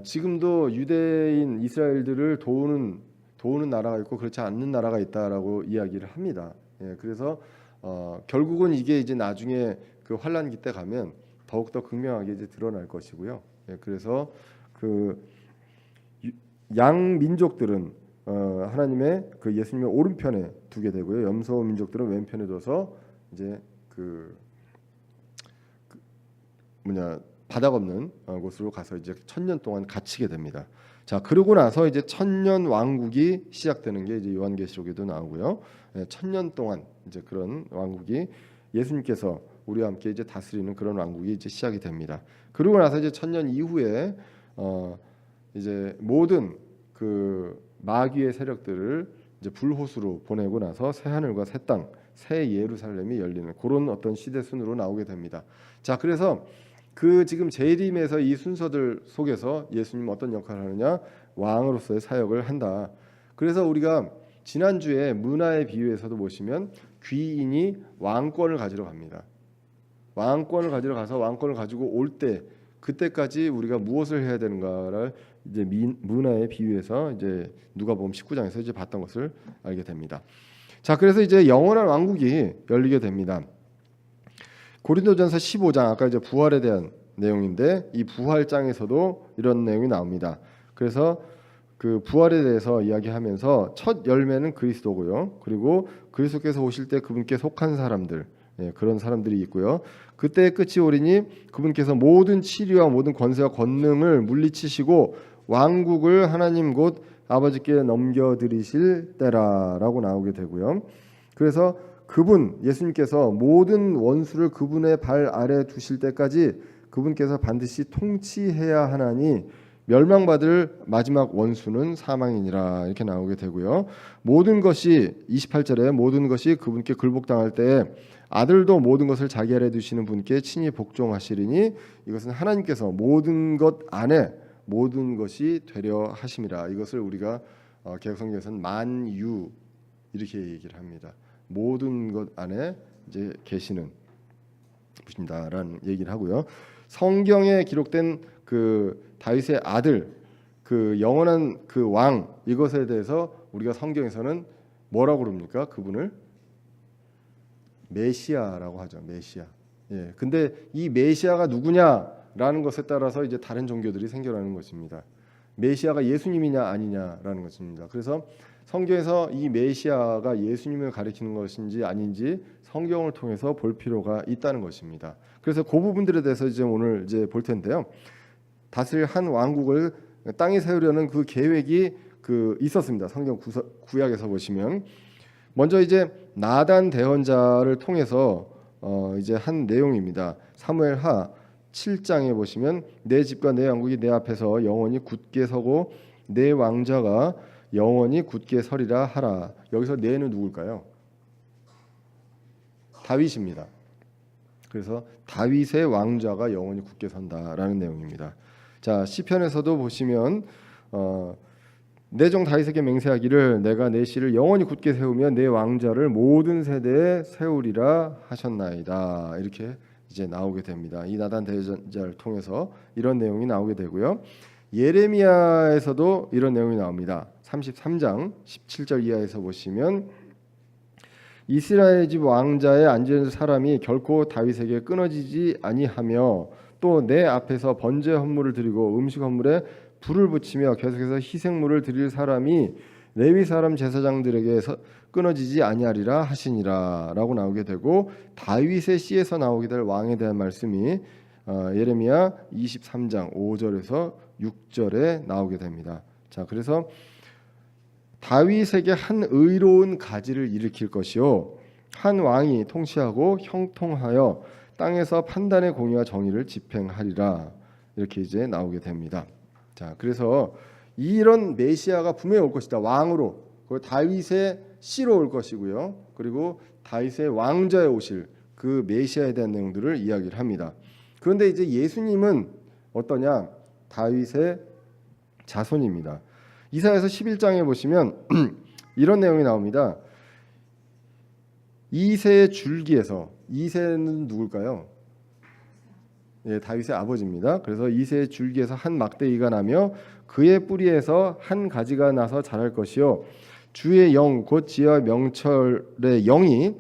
지금도 유대인 이스라엘들을 도우는 나라가 있고 그렇지 않는 나라가 있다라고 이야기를 합니다. 그래서 결국은 이게 이제 나중에 그 환란기 때 가면 더욱 더 극명하게 이제 드러날 것이고요. 그래서 그 양민족들은 하나님의 그 예수님의 오른편에 두게 되고요. 염소 민족들은 왼편에 둬서 이제 바닥 없는 곳으로 가서 이제 1000년 동안 갇히게 됩니다. 자, 그러고 나서 이제 1000년 왕국이 시작되는 게 이제 요한계시록에도 나오고요. 1000년 동안 이제 그런 왕국이 예수님께서 우리와 함께 이제 다스리는 그런 왕국이 이제 시작이 됩니다. 그러고 나서 이제 1000년 이후에 이제 모든 그 마귀의 세력들을 이제 불호수로 보내고 나서 새 하늘과 새 땅, 새 예루살렘이 열리는 그런 어떤 시대 순으로 나오게 됩니다. 자, 그래서 그 지금 재림에서 이 순서들 속에서 예수님 어떤 역할을 하느냐? 왕으로서의 사역을 한다. 그래서 우리가 지난주에 문화의 비유에서도 보시면 귀인이 왕권을 가지러 갑니다. 왕권을 가지러 가서 왕권을 가지고 올 때 그때까지 우리가 무엇을 해야 되는가를 이제 문화의 비유에서 이제 누가복음 19장에서 이제 봤던 것을 알게 됩니다. 자, 그래서 이제 영원한 왕국이 열리게 됩니다. 고린도전서 15장 아까 이제 부활에 대한 내용인데 이 부활장에서도 이런 내용이 나옵니다. 그래서 그 부활에 대해서 이야기하면서 첫 열매는 그리스도고요. 그리고 그리스도께서 오실 때 그분께 속한 사람들, 그런 사람들이 있고요. 그때의 끝이 오리니 그분께서 모든 치리와 모든 권세와 권능을 물리치시고 왕국을 하나님 곧 아버지께 넘겨드리실 때라라고 나오게 되고요. 그래서 그분 예수님께서 모든 원수를 그분의 발 아래 두실 때까지 그분께서 반드시 통치해야 하나니 멸망받을 마지막 원수는 사망이니라 이렇게 나오게 되고요. 모든 것이 28절에 모든 것이 그분께 굴복당할 때에 아들도 모든 것을 자기 아래 두시는 분께 친히 복종하시리니 이것은 하나님께서 모든 것 안에 모든 것이 되려 하심이라. 이것을 우리가 개혁성경에서는 만유 이렇게 얘기를 합니다. 모든 것 안에 이제 계시는 분이다라는 얘기를 하고요. 성경에 기록된 그 다윗의 아들, 그 영원한 그 왕, 이것에 대해서 우리가 성경에서는 뭐라고 그럽니까? 그분을 메시아라고 하죠. 메시아. 예. 근데 이 메시아가 누구냐라는 것에 따라서 이제 다른 종교들이 생겨나는 것입니다. 메시아가 예수님이냐 아니냐라는 것입니다. 그래서 성경에서 이 메시아가 예수님을 가리키는 것인지 아닌지 성경을 통해서 볼 필요가 있다는 것입니다. 그래서 그 부분들에 대해서 이제 오늘 이제 볼 텐데요. 다스릴 한 왕국을 땅에 세우려는 그 계획이 그 있었습니다. 성경 구약에서 보시면 먼저 이제 나단 대언자를 통해서 이제 한 내용입니다. 사무엘하 7장에 보시면 내 집과 내 왕국이 내 앞에서 영원히 굳게 서고 내 왕자가 영원히 굳게 서리라 하라. 여기서 내는 누굴까요? 다윗입니다. 그래서 다윗의 왕자가 영원히 굳게 선다라는 내용입니다. 자, 시편에서도 보시면 내 종 다윗에게 맹세하기를 내가 내 씨를 영원히 굳게 세우며 내 왕자를 모든 세대에 세우리라 하셨나이다. 이렇게 이제 나오게 됩니다. 이 나단 대언자를 통해서 이런 내용이 나오게 되고요. 예레미야에서도 이런 내용이 나옵니다. 33장 17절 이하에서 보시면 이스라엘 집 왕자에 앉은 사람이 결코 다윗에게 끊어지지 아니하며 또 내 앞에서 번제 헌물을 드리고 음식 헌물에 불을 붙이며 계속해서 희생물을 드릴 사람이 레위 사람 제사장들에게 끊어지지 아니하리라 하시니라라고 나오게 되고 다윗의 씨에서 나오게 될 왕에 대한 말씀이 예레미야 23장 5절에서 6절에 나오게 됩니다. 자, 그래서 다윗에게 한 의로운 가지를 일으킬 것이요 한 왕이 통치하고 형통하여 땅에서 판단의 공의와 정의를 집행하리라. 이렇게 이제 나오게 됩니다. 자, 그래서 이런 메시아가 분명히 올 것이다. 왕으로. 그리고 다윗의 씨로 올 것이고요. 그리고 다윗의 왕자에 오실 그 메시아에 대한 내용들을 이야기를 합니다. 그런데 이제 예수님은 어떠냐? 다윗의 자손입니다. 이사야서 11장에 보시면 이런 내용이 나옵니다. 이새의 줄기에서, 이새는 누굴까요? 예, 다윗의 아버지입니다. 그래서 이새의 줄기에서 한 막대기가 나며 그의 뿌리에서 한 가지가 나서 자랄 것이요 주의 영 곧 지혜와 명철의 영이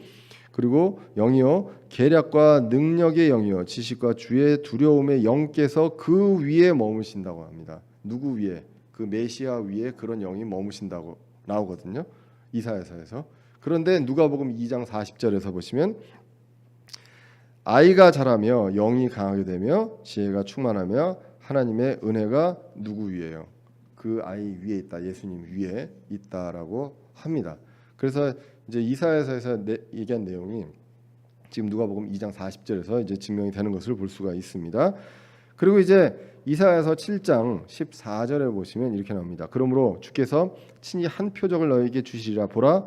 그리고 영이요 계략과 능력의 영이요 지식과 주의 두려움의 영께서 그 위에 머무신다고 합니다. 누구 위에? 그 메시아 위에 그런 영이 머무신다고 나오거든요. 이사야서에서. 그런데 누가복음 2장 40절에서 보시면 아이가 자라며 영이 강하게 되며 지혜가 충만하며 하나님의 은혜가 누구 위에요? 그 아이 위에 있다. 예수님 위에 있다라고 합니다. 그래서 이제 이사야서에서 얘기한 내용이 지금 누가복음 2장 40절에서 이제 증명이 되는 것을 볼 수가 있습니다. 그리고 이제 이사야서 7장 14절에 보시면 이렇게 나옵니다. 그러므로 주께서 친히 한 표적을 너에게 주시리라. 보라,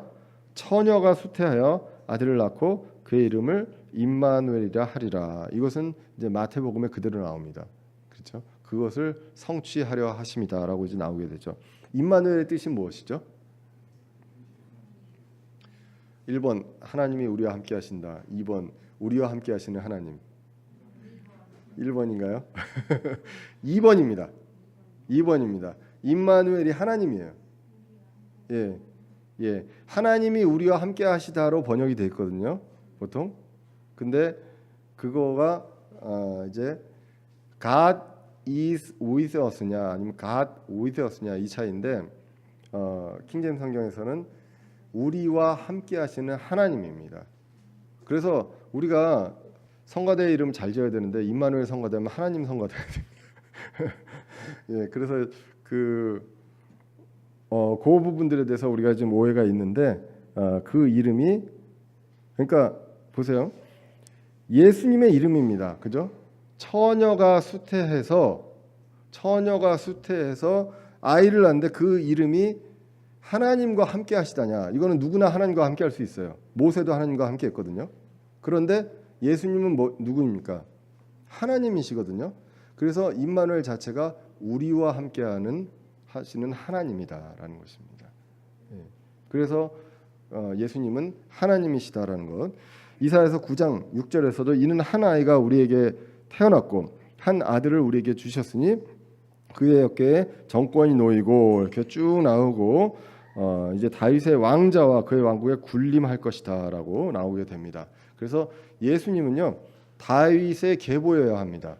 처녀가 수태하여 아들을 낳고 그의 이름을 임마누엘이라 하리라. 이것은 이제 마태복음에 그대로 나옵니다. 그렇죠? 그것을 성취하려 하심이다라고 이제 나오게 되죠. 임마누엘의 뜻이 무엇이죠? 1번 하나님이 우리와 함께 하신다. 2번 우리와 함께 하시는 하나님. 1번인가요? 2번입니다. 2번입니다. 임마누엘이 하나님이에요. 예. 예. 하나님이 우리와 함께 하시다로 번역이 돼 있거든요. 보통. 근데 그거가 이제 God is with us냐 아니면 God with us냐 이 차이인데 킹제임스 성경에서는 우리와 함께 하시는 하나님입니다. 그래서 우리가 성가대 이름 잘 지어야 되는데 임마누엘 성가대면 하나님 성가대야 됩니다. 예, 그래서 그 부분들에 대해서 우리가 좀 오해가 있는데 그 이름이 그러니까 보세요. 예수님의 이름입니다. 그죠? 처녀가 수태해서 아이를 낳는데 그 이름이 하나님과 함께 하시다냐. 이거는 누구나 하나님과 함께 할 수 있어요. 모세도 하나님과 함께 했거든요. 그런데 예수님은 누구입니까? 하나님이시거든요. 그래서 임마누엘 자체가 우리와 함께 하시는 하나님이다라는 것입니다. 그래서 예수님은 하나님이시다라는 것. 이사야서 9장 6절에서도 이는 한 아이가 우리에게 태어났고 한 아들을 우리에게 주셨으니 그의 어깨에 정권이 놓이고 이렇게 쭉 나오고 이제 다윗의 왕자와 그의 왕국에 군림할 것이다라고 나오게 됩니다. 그래서 예수님은요 다윗의 계보여야 합니다.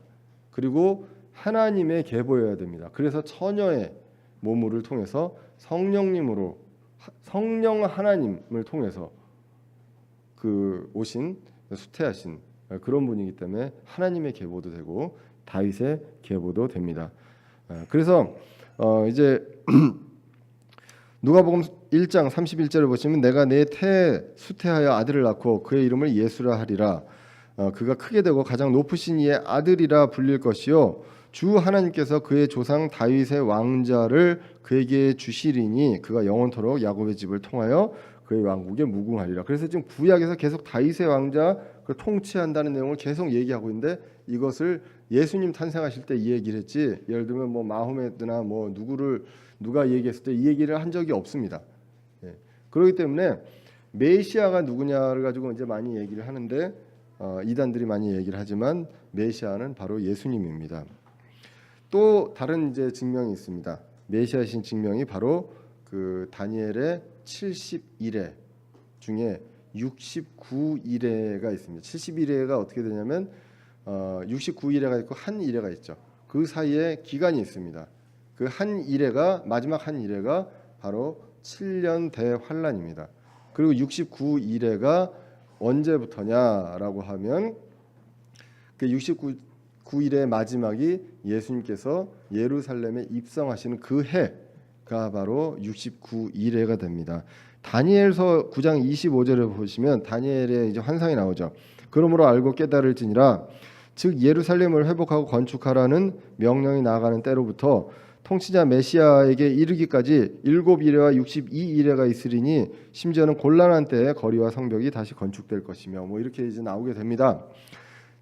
그리고 하나님의 계보여야 됩니다. 그래서 처녀의 몸을 통해서 성령님으로 성령 하나님을 통해서 그 오신 수태하신 그런 분이기 때문에 하나님의 계보도 되고 다윗의 계보도 됩니다. 그래서 이제 누가복음 1장 31절을 보시면 내가 내 태에 수태하여 아들을 낳고 그의 이름을 예수라 하리라. 그가 크게 되고 가장 높으신 이의 아들이라 불릴 것이요 주 하나님께서 그의 조상 다윗의 왕자를 그에게 주시리니 그가 영원토록 야곱의 집을 통하여 그의 왕국에 무궁하리라. 그래서 지금 구약에서 계속 다윗의 왕자 그 통치한다는 내용을 계속 얘기하고 있는데 이것을 예수님 탄생하실 때 이 얘기를 했지 예를 들면 뭐 마호메드나 뭐 누가 얘기했을 때 이 얘기를 한 적이 없습니다. 그렇기 때문에 메시아가 누구냐를 가지고 이제 많이 얘기를 하는데 이단들이 많이 얘기를 하지만 메시아는 바로 예수님입니다. 또 다른 이제 증명이 있습니다. 메시아신 증명이 바로 그 다니엘의 70일에 중에 69일에가 있습니다. 71회가 어떻게 되냐면 69일에가 있고 한 일회가 있죠. 그 사이에 기간이 있습니다. 그 한 일회가 마지막 한 일회가 바로 7년 대환란입니다. 그리고 69일회가 언제부터냐라고 하면 그 69일의 마지막이 예수님께서 예루살렘에 입성하시는 그 해가 바로 69일회가 됩니다. 다니엘서 9장 25절을 보시면 다니엘의 이제 환상이 나오죠. 그러므로 알고 깨달을지니라 즉 예루살렘을 회복하고 건축하라는 명령이 나아가는 때로부터 통치자 메시아에게 이르기까지 7일회와 62일회가 있으리니 심지어는 곤란한 때에 거리와 성벽이 다시 건축될 것이며 뭐 이렇게 이제 나오게 됩니다.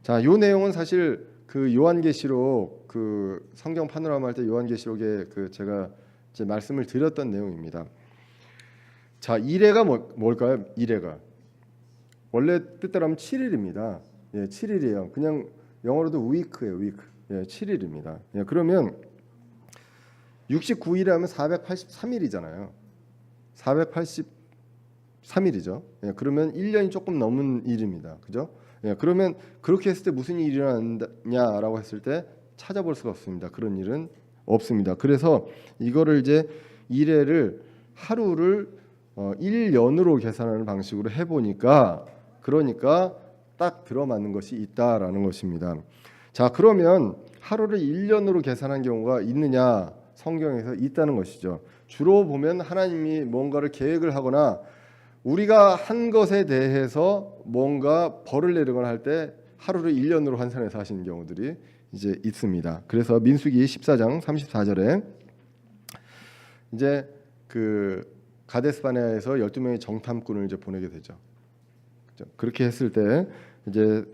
자, 요 내용은 사실 그 요한계시록 그 성경 파노라마 할 때 요한계시록에 그 제가 이제 말씀을 드렸던 내용입니다. 자, 일회가 뭘까요? 일회가 원래 뜻대로 하면 7일입니다. 예, 7일이에요. 그냥 영어로도 week예요, week. 예, 7일입니다. 예, 그러면 69일에 하면 483일이잖아요. 483일이죠. 예, 그러면 1년이 조금 넘은 일입니다. 그죠? 예, 그러면 그렇게 했을 때 무슨 일이 일어났냐라고 했을 때 찾아볼 수가 없습니다. 그런 일은 없습니다. 그래서 이거를 이제 일회를 하루를 1년으로 계산하는 방식으로 해보니까 그러니까 딱 들어맞는 것이 있다라는 것입니다. 자, 그러면 하루를 1년으로 계산한 경우가 있느냐? 성경에서 있다는 것이죠. 주로 보면 하나님이 뭔가를 계획을 하거나 우리가 한 것에 대해서 뭔가 벌을 내리거나 할 때 하루를 1년으로 환산해서 하시는 경우들이 이제 있습니다. 그래서 민수기 14장 34절에 이제 그 가데스바네아에서 12명의 정탐꾼을 이제 보내게 되죠. 그렇게 했을 때 이제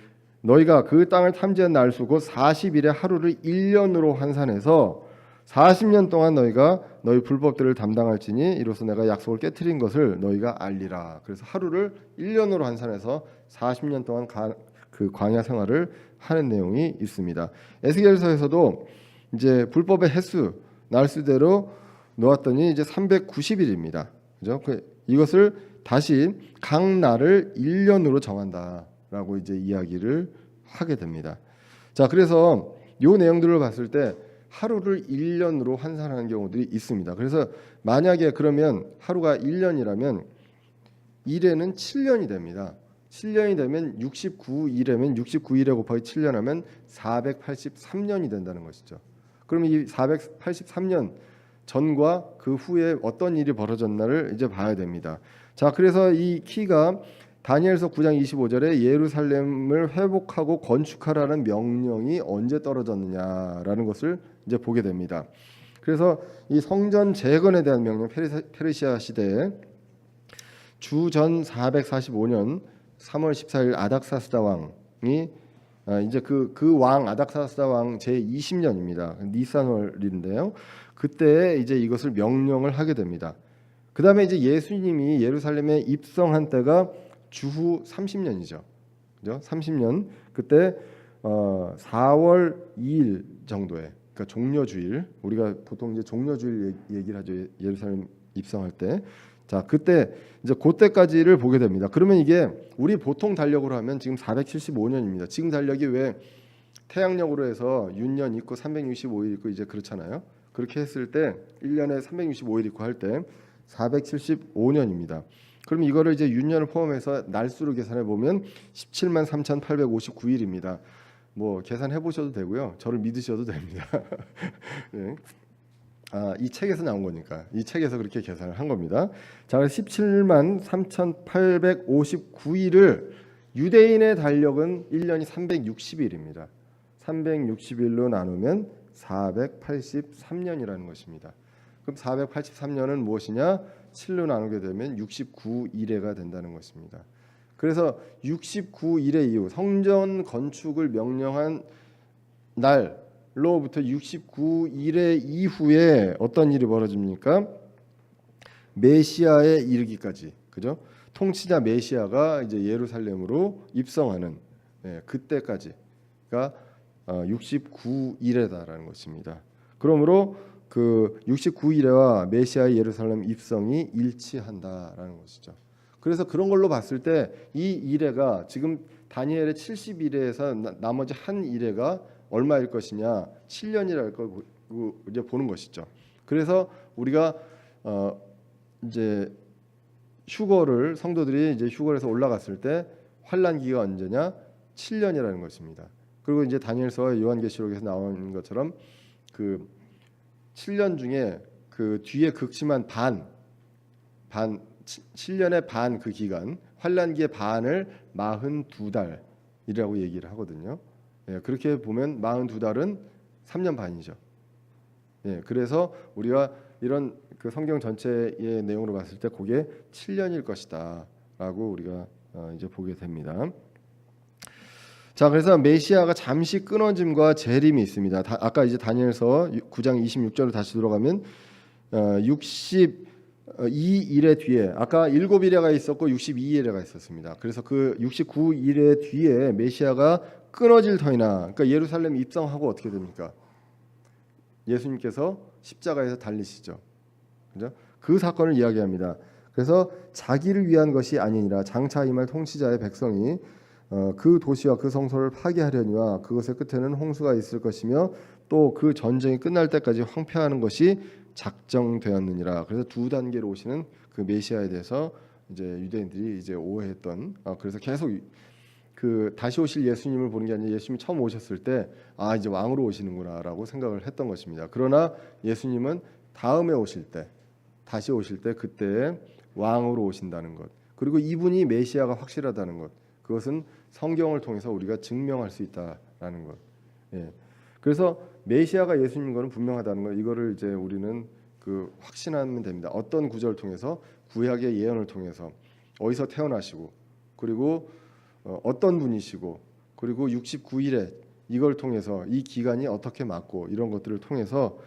너희가 그 땅을 탐지한 날수 곧 40일의 하루를 1년으로 환산해서 40년 동안 너희가 너희 불법들을 담당할지니 이로써 내가 약속을 깨트린 것을 너희가 알리라. 그래서 하루를 1년으로 환산해서 40년 동안 그 광야 생활을 하는 내용이 있습니다. 에스겔서에서도 이제 불법의 횟수 날수대로 놓았더니 이제 390일입니다. 그죠? 이것을 다시 각 날을 1년으로 정한다라고 이제 이야기를 하게 됩니다. 자, 그래서 요 내용들을 봤을 때 하루를 1년으로 환산하는 경우들이 있습니다. 그래서 만약에 그러면 하루가 1년이라면 일에는 7년이 됩니다. 7년이 되면 69일에면 69일에 곱하기 7년 하면 483년이 된다는 것이죠. 그러면 이 483년 전과 그 후에 어떤 일이 벌어졌나를 이제 봐야 됩니다. 자, 그래서 이 키가 다니엘서 9장 25절에 예루살렘을 회복하고 건축하라는 명령이 언제 떨어졌느냐라는 것을 이제 보게 됩니다. 그래서 이 성전 재건에 대한 명령 페르시아 시대에 주전 445년 3월 14일 아닥사스다 왕이 이제 그 왕 아닥사스다 왕 제 20년입니다. 니산월인데요. 그때 이제 이것을 명령을 하게 됩니다. 그 다음에 이제 예수님이 예루살렘에 입성한 때가 주후 30년이죠. 그죠? 30년. 그때 4월 2일 정도에, 그러니까 종려주일, 우리가 보통 이제 종려주일 얘기를 하죠. 예루살렘 입성할 때. 자, 그때 이제 그때까지를 보게 됩니다. 그러면 이게 우리 보통 달력으로 하면 지금 475년입니다. 지금 달력이 왜 태양력으로 해서 윤년 있고 365일 있고 이제 그렇잖아요. 그렇게 했을 때 1년에 365일 있고 할 때 475년입니다. 그럼 이거를 이제 윤년을 포함해서 날수로 계산해 보면 17만 3,859일입니다. 뭐 계산해 보셔도 되고요. 저를 믿으셔도 됩니다. 네. 이 책에서 나온 거니까 이 책에서 그렇게 계산을 한 겁니다. 자, 17만 3,859일을 유대인의 달력은 1년이 360일입니다. 360일로 나누면 483년이라는 것입니다. 그럼 483년은 무엇이냐? 7로 나누게 되면 69일에가 된다는 것입니다. 그래서 69일의 이후 성전 건축을 명령한 날로부터 69일의 이후에 어떤 일이 벌어집니까? 메시아에 이르기까지, 그죠? 통치자 메시아가 이제 예루살렘으로 입성하는 그때까지가 69일에다라는 것입니다. 그러므로 그 69일에와 메시아의 예루살렘 입성이 일치한다라는 것이죠. 그래서 그런 걸로 봤을 때 이 일회가 지금 다니엘의 70일에서 나머지 한 일회가 얼마일 것이냐? 7년이랄 걸 이제 보는 것이죠. 그래서 우리가 이제 휴거를 성도들이 이제 휴거에서 올라갔을 때 환란기가 언제냐? 7년이라는 것입니다. 그리고 이제 다니엘서와 요한계시록에서 나오는 것처럼 그 7년 중에 그 뒤에 극심한 반 7년의 반 그 기간 환란기의 반을 42달이라고 얘기를 하거든요. 예, 그렇게 보면 42달은 3년 반이죠. 예, 그래서 우리가 이런 그 성경 전체의 내용으로 봤을 때 그게 7년일 것이다라고 우리가 이제 보게 됩니다. 자, 그래서 메시아가 잠시 끊어짐과 재림이 있습니다. 아까 이제 다니엘서 9장 26절로 다시 들어가면 62일의 뒤에 아까 7일에가 있었고 62일에가 있었습니다. 그래서 그 69일의 뒤에 메시아가 끊어질 터이나, 그러니까 예루살렘 입성하고 어떻게 됩니까? 예수님께서 십자가에서 달리시죠. 그죠? 그 사건을 이야기합니다. 그래서 자기를 위한 것이 아니니라 장차 임할 통치자의 백성이 그 도시와 그 성소를 파괴하려니와 그것의 끝에는 홍수가 있을 것이며 또 그 전쟁이 끝날 때까지 황폐하는 것이 작정되었느니라. 그래서 두 단계로 오시는 그 메시아에 대해서 이제 유대인들이 이제 오해했던, 그래서 계속 그 다시 오실 예수님을 보는 게 아니라 예수님이 처음 오셨을 때 이제 왕으로 오시는구나라고 생각을 했던 것입니다. 그러나 예수님은 다음에 오실 때, 다시 오실 때 그때 왕으로 오신다는 것, 그리고 이분이 메시아가 확실하다는 것, 그것은 성경을 통해서 우리가 증명할 수 있다라는 것. 예. 그래서 메시아가 예수님인 것은 분명하다는 것, 이거를 이제 우리는 그 확신하면 됩니다. 어떤 구절을 통해서, 구약의 예언을 통해서 어디서 태어나시고, 그리고 어떤 분이시고, 그리고 69일에 이걸 통해서 이 기간이 어떻게 맞고, 이런 것들을 통해서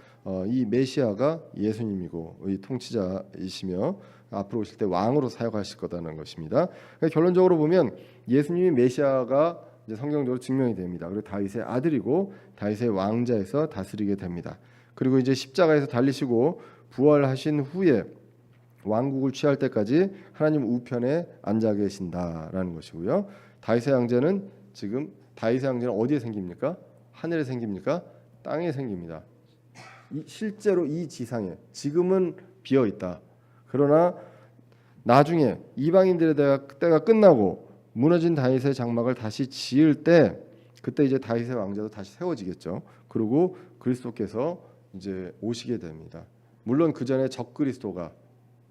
이 메시아가 예수님이고 이 통치자이시며 앞으로 오실 때 왕으로 사역하실 거다는 것입니다. 그러니까 결론적으로 보면 예수님이 메시아가 이제 성경적으로 증명이 됩니다. 그리고 다윗의 아들이고 다윗의 왕자에서 다스리게 됩니다. 그리고 이제 십자가에서 달리시고 부활하신 후에 왕국을 취할 때까지 하나님 우편에 앉아 계신다라는 것이고요. 다윗의 왕자는 지금 다윗의 왕자는 어디에 생깁니까? 하늘에 생깁니까? 땅에 생깁니다. 실제로 이 지상에 지금은 비어 있다. 그러나 나중에 이방인들의 때가 끝나고 무너진 다윗의 장막을 다시 지을 때 그때 이제 다윗의 왕자도 다시 세워지겠죠. 그리고 그리스도께서 이제 오시게 됩니다. 물론 그 전에 적 그리스도가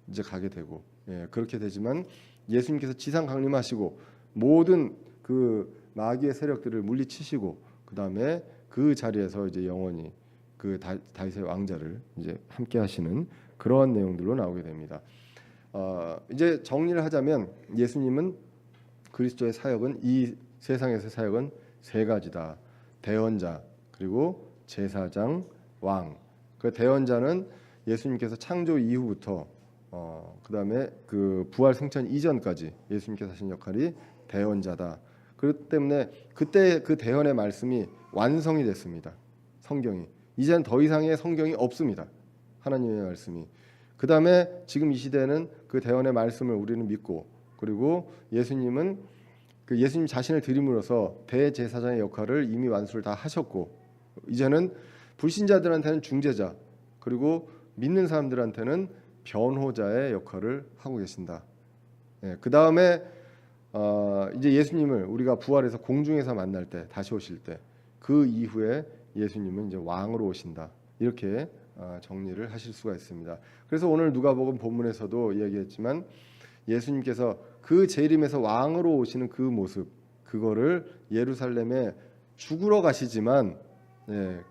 이제 가게 되고, 그렇게 되지만 예수님께서 지상 강림하시고 모든 그 마귀의 세력들을 물리치시고 그 다음에 그 자리에서 이제 영원히 그 다윗의 왕자를 이제 함께 하시는 그러한 내용들로 나오게 됩니다. 이제 정리를 하자면 예수님은 그리스도의 사역은 이 세상에서의 사역은 세 가지다. 대언자, 그리고 제사장, 왕. 그 대언자는 예수님께서 창조 이후부터 그다음에 그 부활 승천 이전까지 예수님께서 하신 역할이 대언자다. 그렇기 때문에 그때 그 대언의 말씀이 완성이 됐습니다. 성경이 이제는 더 이상의 성경이 없습니다. 하나님의 말씀이. 그 다음에 지금 이 시대는 그 대언의 말씀을 우리는 믿고, 그리고 예수님은 그 예수님 자신을 드림으로써 대제사장의 역할을 이미 완수를 다 하셨고, 이제는 불신자들한테는 중재자, 그리고 믿는 사람들한테는 변호자의 역할을 하고 계신다. 그 다음에 이제 예수님을 우리가 부활해서 공중에서 만날 때, 다시 오실 때, 그 이후에 예수님은 이제 왕으로 오신다. 이렇게 정리를 하실 수가 있습니다. 그래서 오늘 누가복음 본문에서도 얘기했지만 예수님께서 그 재림에서 왕으로 오시는 그 모습, 그거를 예루살렘에 죽으러 가시지만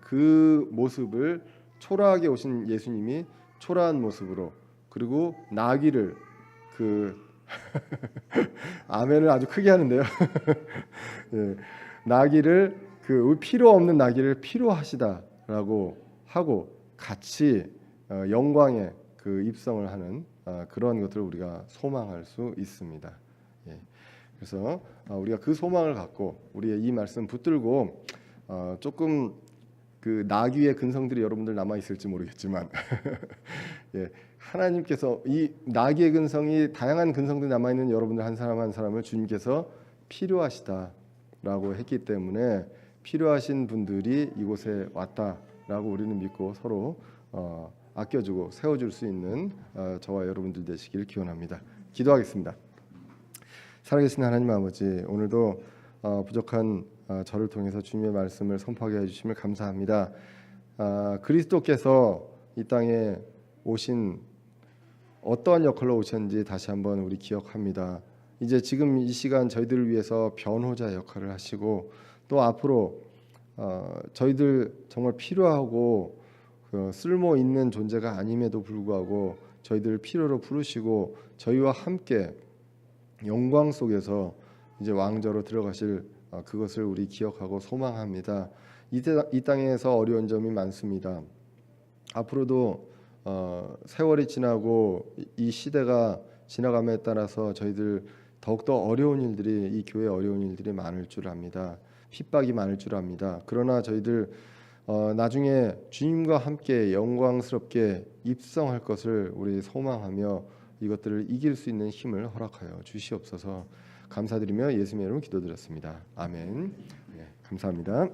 그 모습을 초라하게 오신 예수님이 초라한 모습으로, 그리고 나귀를 그 아멘을 아주 크게 하는데요. 나귀를 그 필요 없는 나귀를 필요하시다라고 하고 같이 영광에 그 입성을 하는 그런 것들을 우리가 소망할 수 있습니다. 그래서 우리가 그 소망을 갖고 우리의 이 말씀 붙들고 조금 그 나귀의 근성들이 여러분들 남아 있을지 모르겠지만 하나님께서 이 나귀의 근성이 다양한 근성들이 남아 있는 여러분들 한 사람 한 사람을 주님께서 필요하시다라고 했기 때문에 필요하신 분들이 이곳에 왔다라고 우리는 믿고 서로 아껴주고 세워줄 수 있는 저와 여러분들 되시길 기원합니다. 기도하겠습니다. 살아계신 하나님 아버지, 오늘도 부족한 저를 통해서 주님의 말씀을 선포하게 해주심을 감사합니다. 그리스도께서 이 땅에 오신 어떠한 역할로 오셨는지 다시 한번 우리 기억합니다. 이제 지금 이 시간 저희들을 위해서 변호자 역할을 하시고, 또 앞으로 저희들 정말 필요하고 쓸모 있는 존재가 아님에도 불구하고 저희들을 필요로 부르시고 저희와 함께 영광 속에서 이제 왕좌로 들어가실 그것을 우리 기억하고 소망합니다. 이 땅에서 어려운 점이 많습니다. 앞으로도 세월이 지나고 이 시대가 지나감에 따라서 저희들 더욱더 어려운 일들이, 이 교회에 어려운 일들이 많을 줄 압니다. 핍박이 많을 줄 압니다. 그러나 저희들 나중에 주님과 함께 영광스럽게 입성할 것을 우리 소망하며 이것들을 이길 수 있는 힘을 허락하여 주시옵소서. 감사드리며 예수님의 이름으로 기도드렸습니다. 아멘. 감사합니다.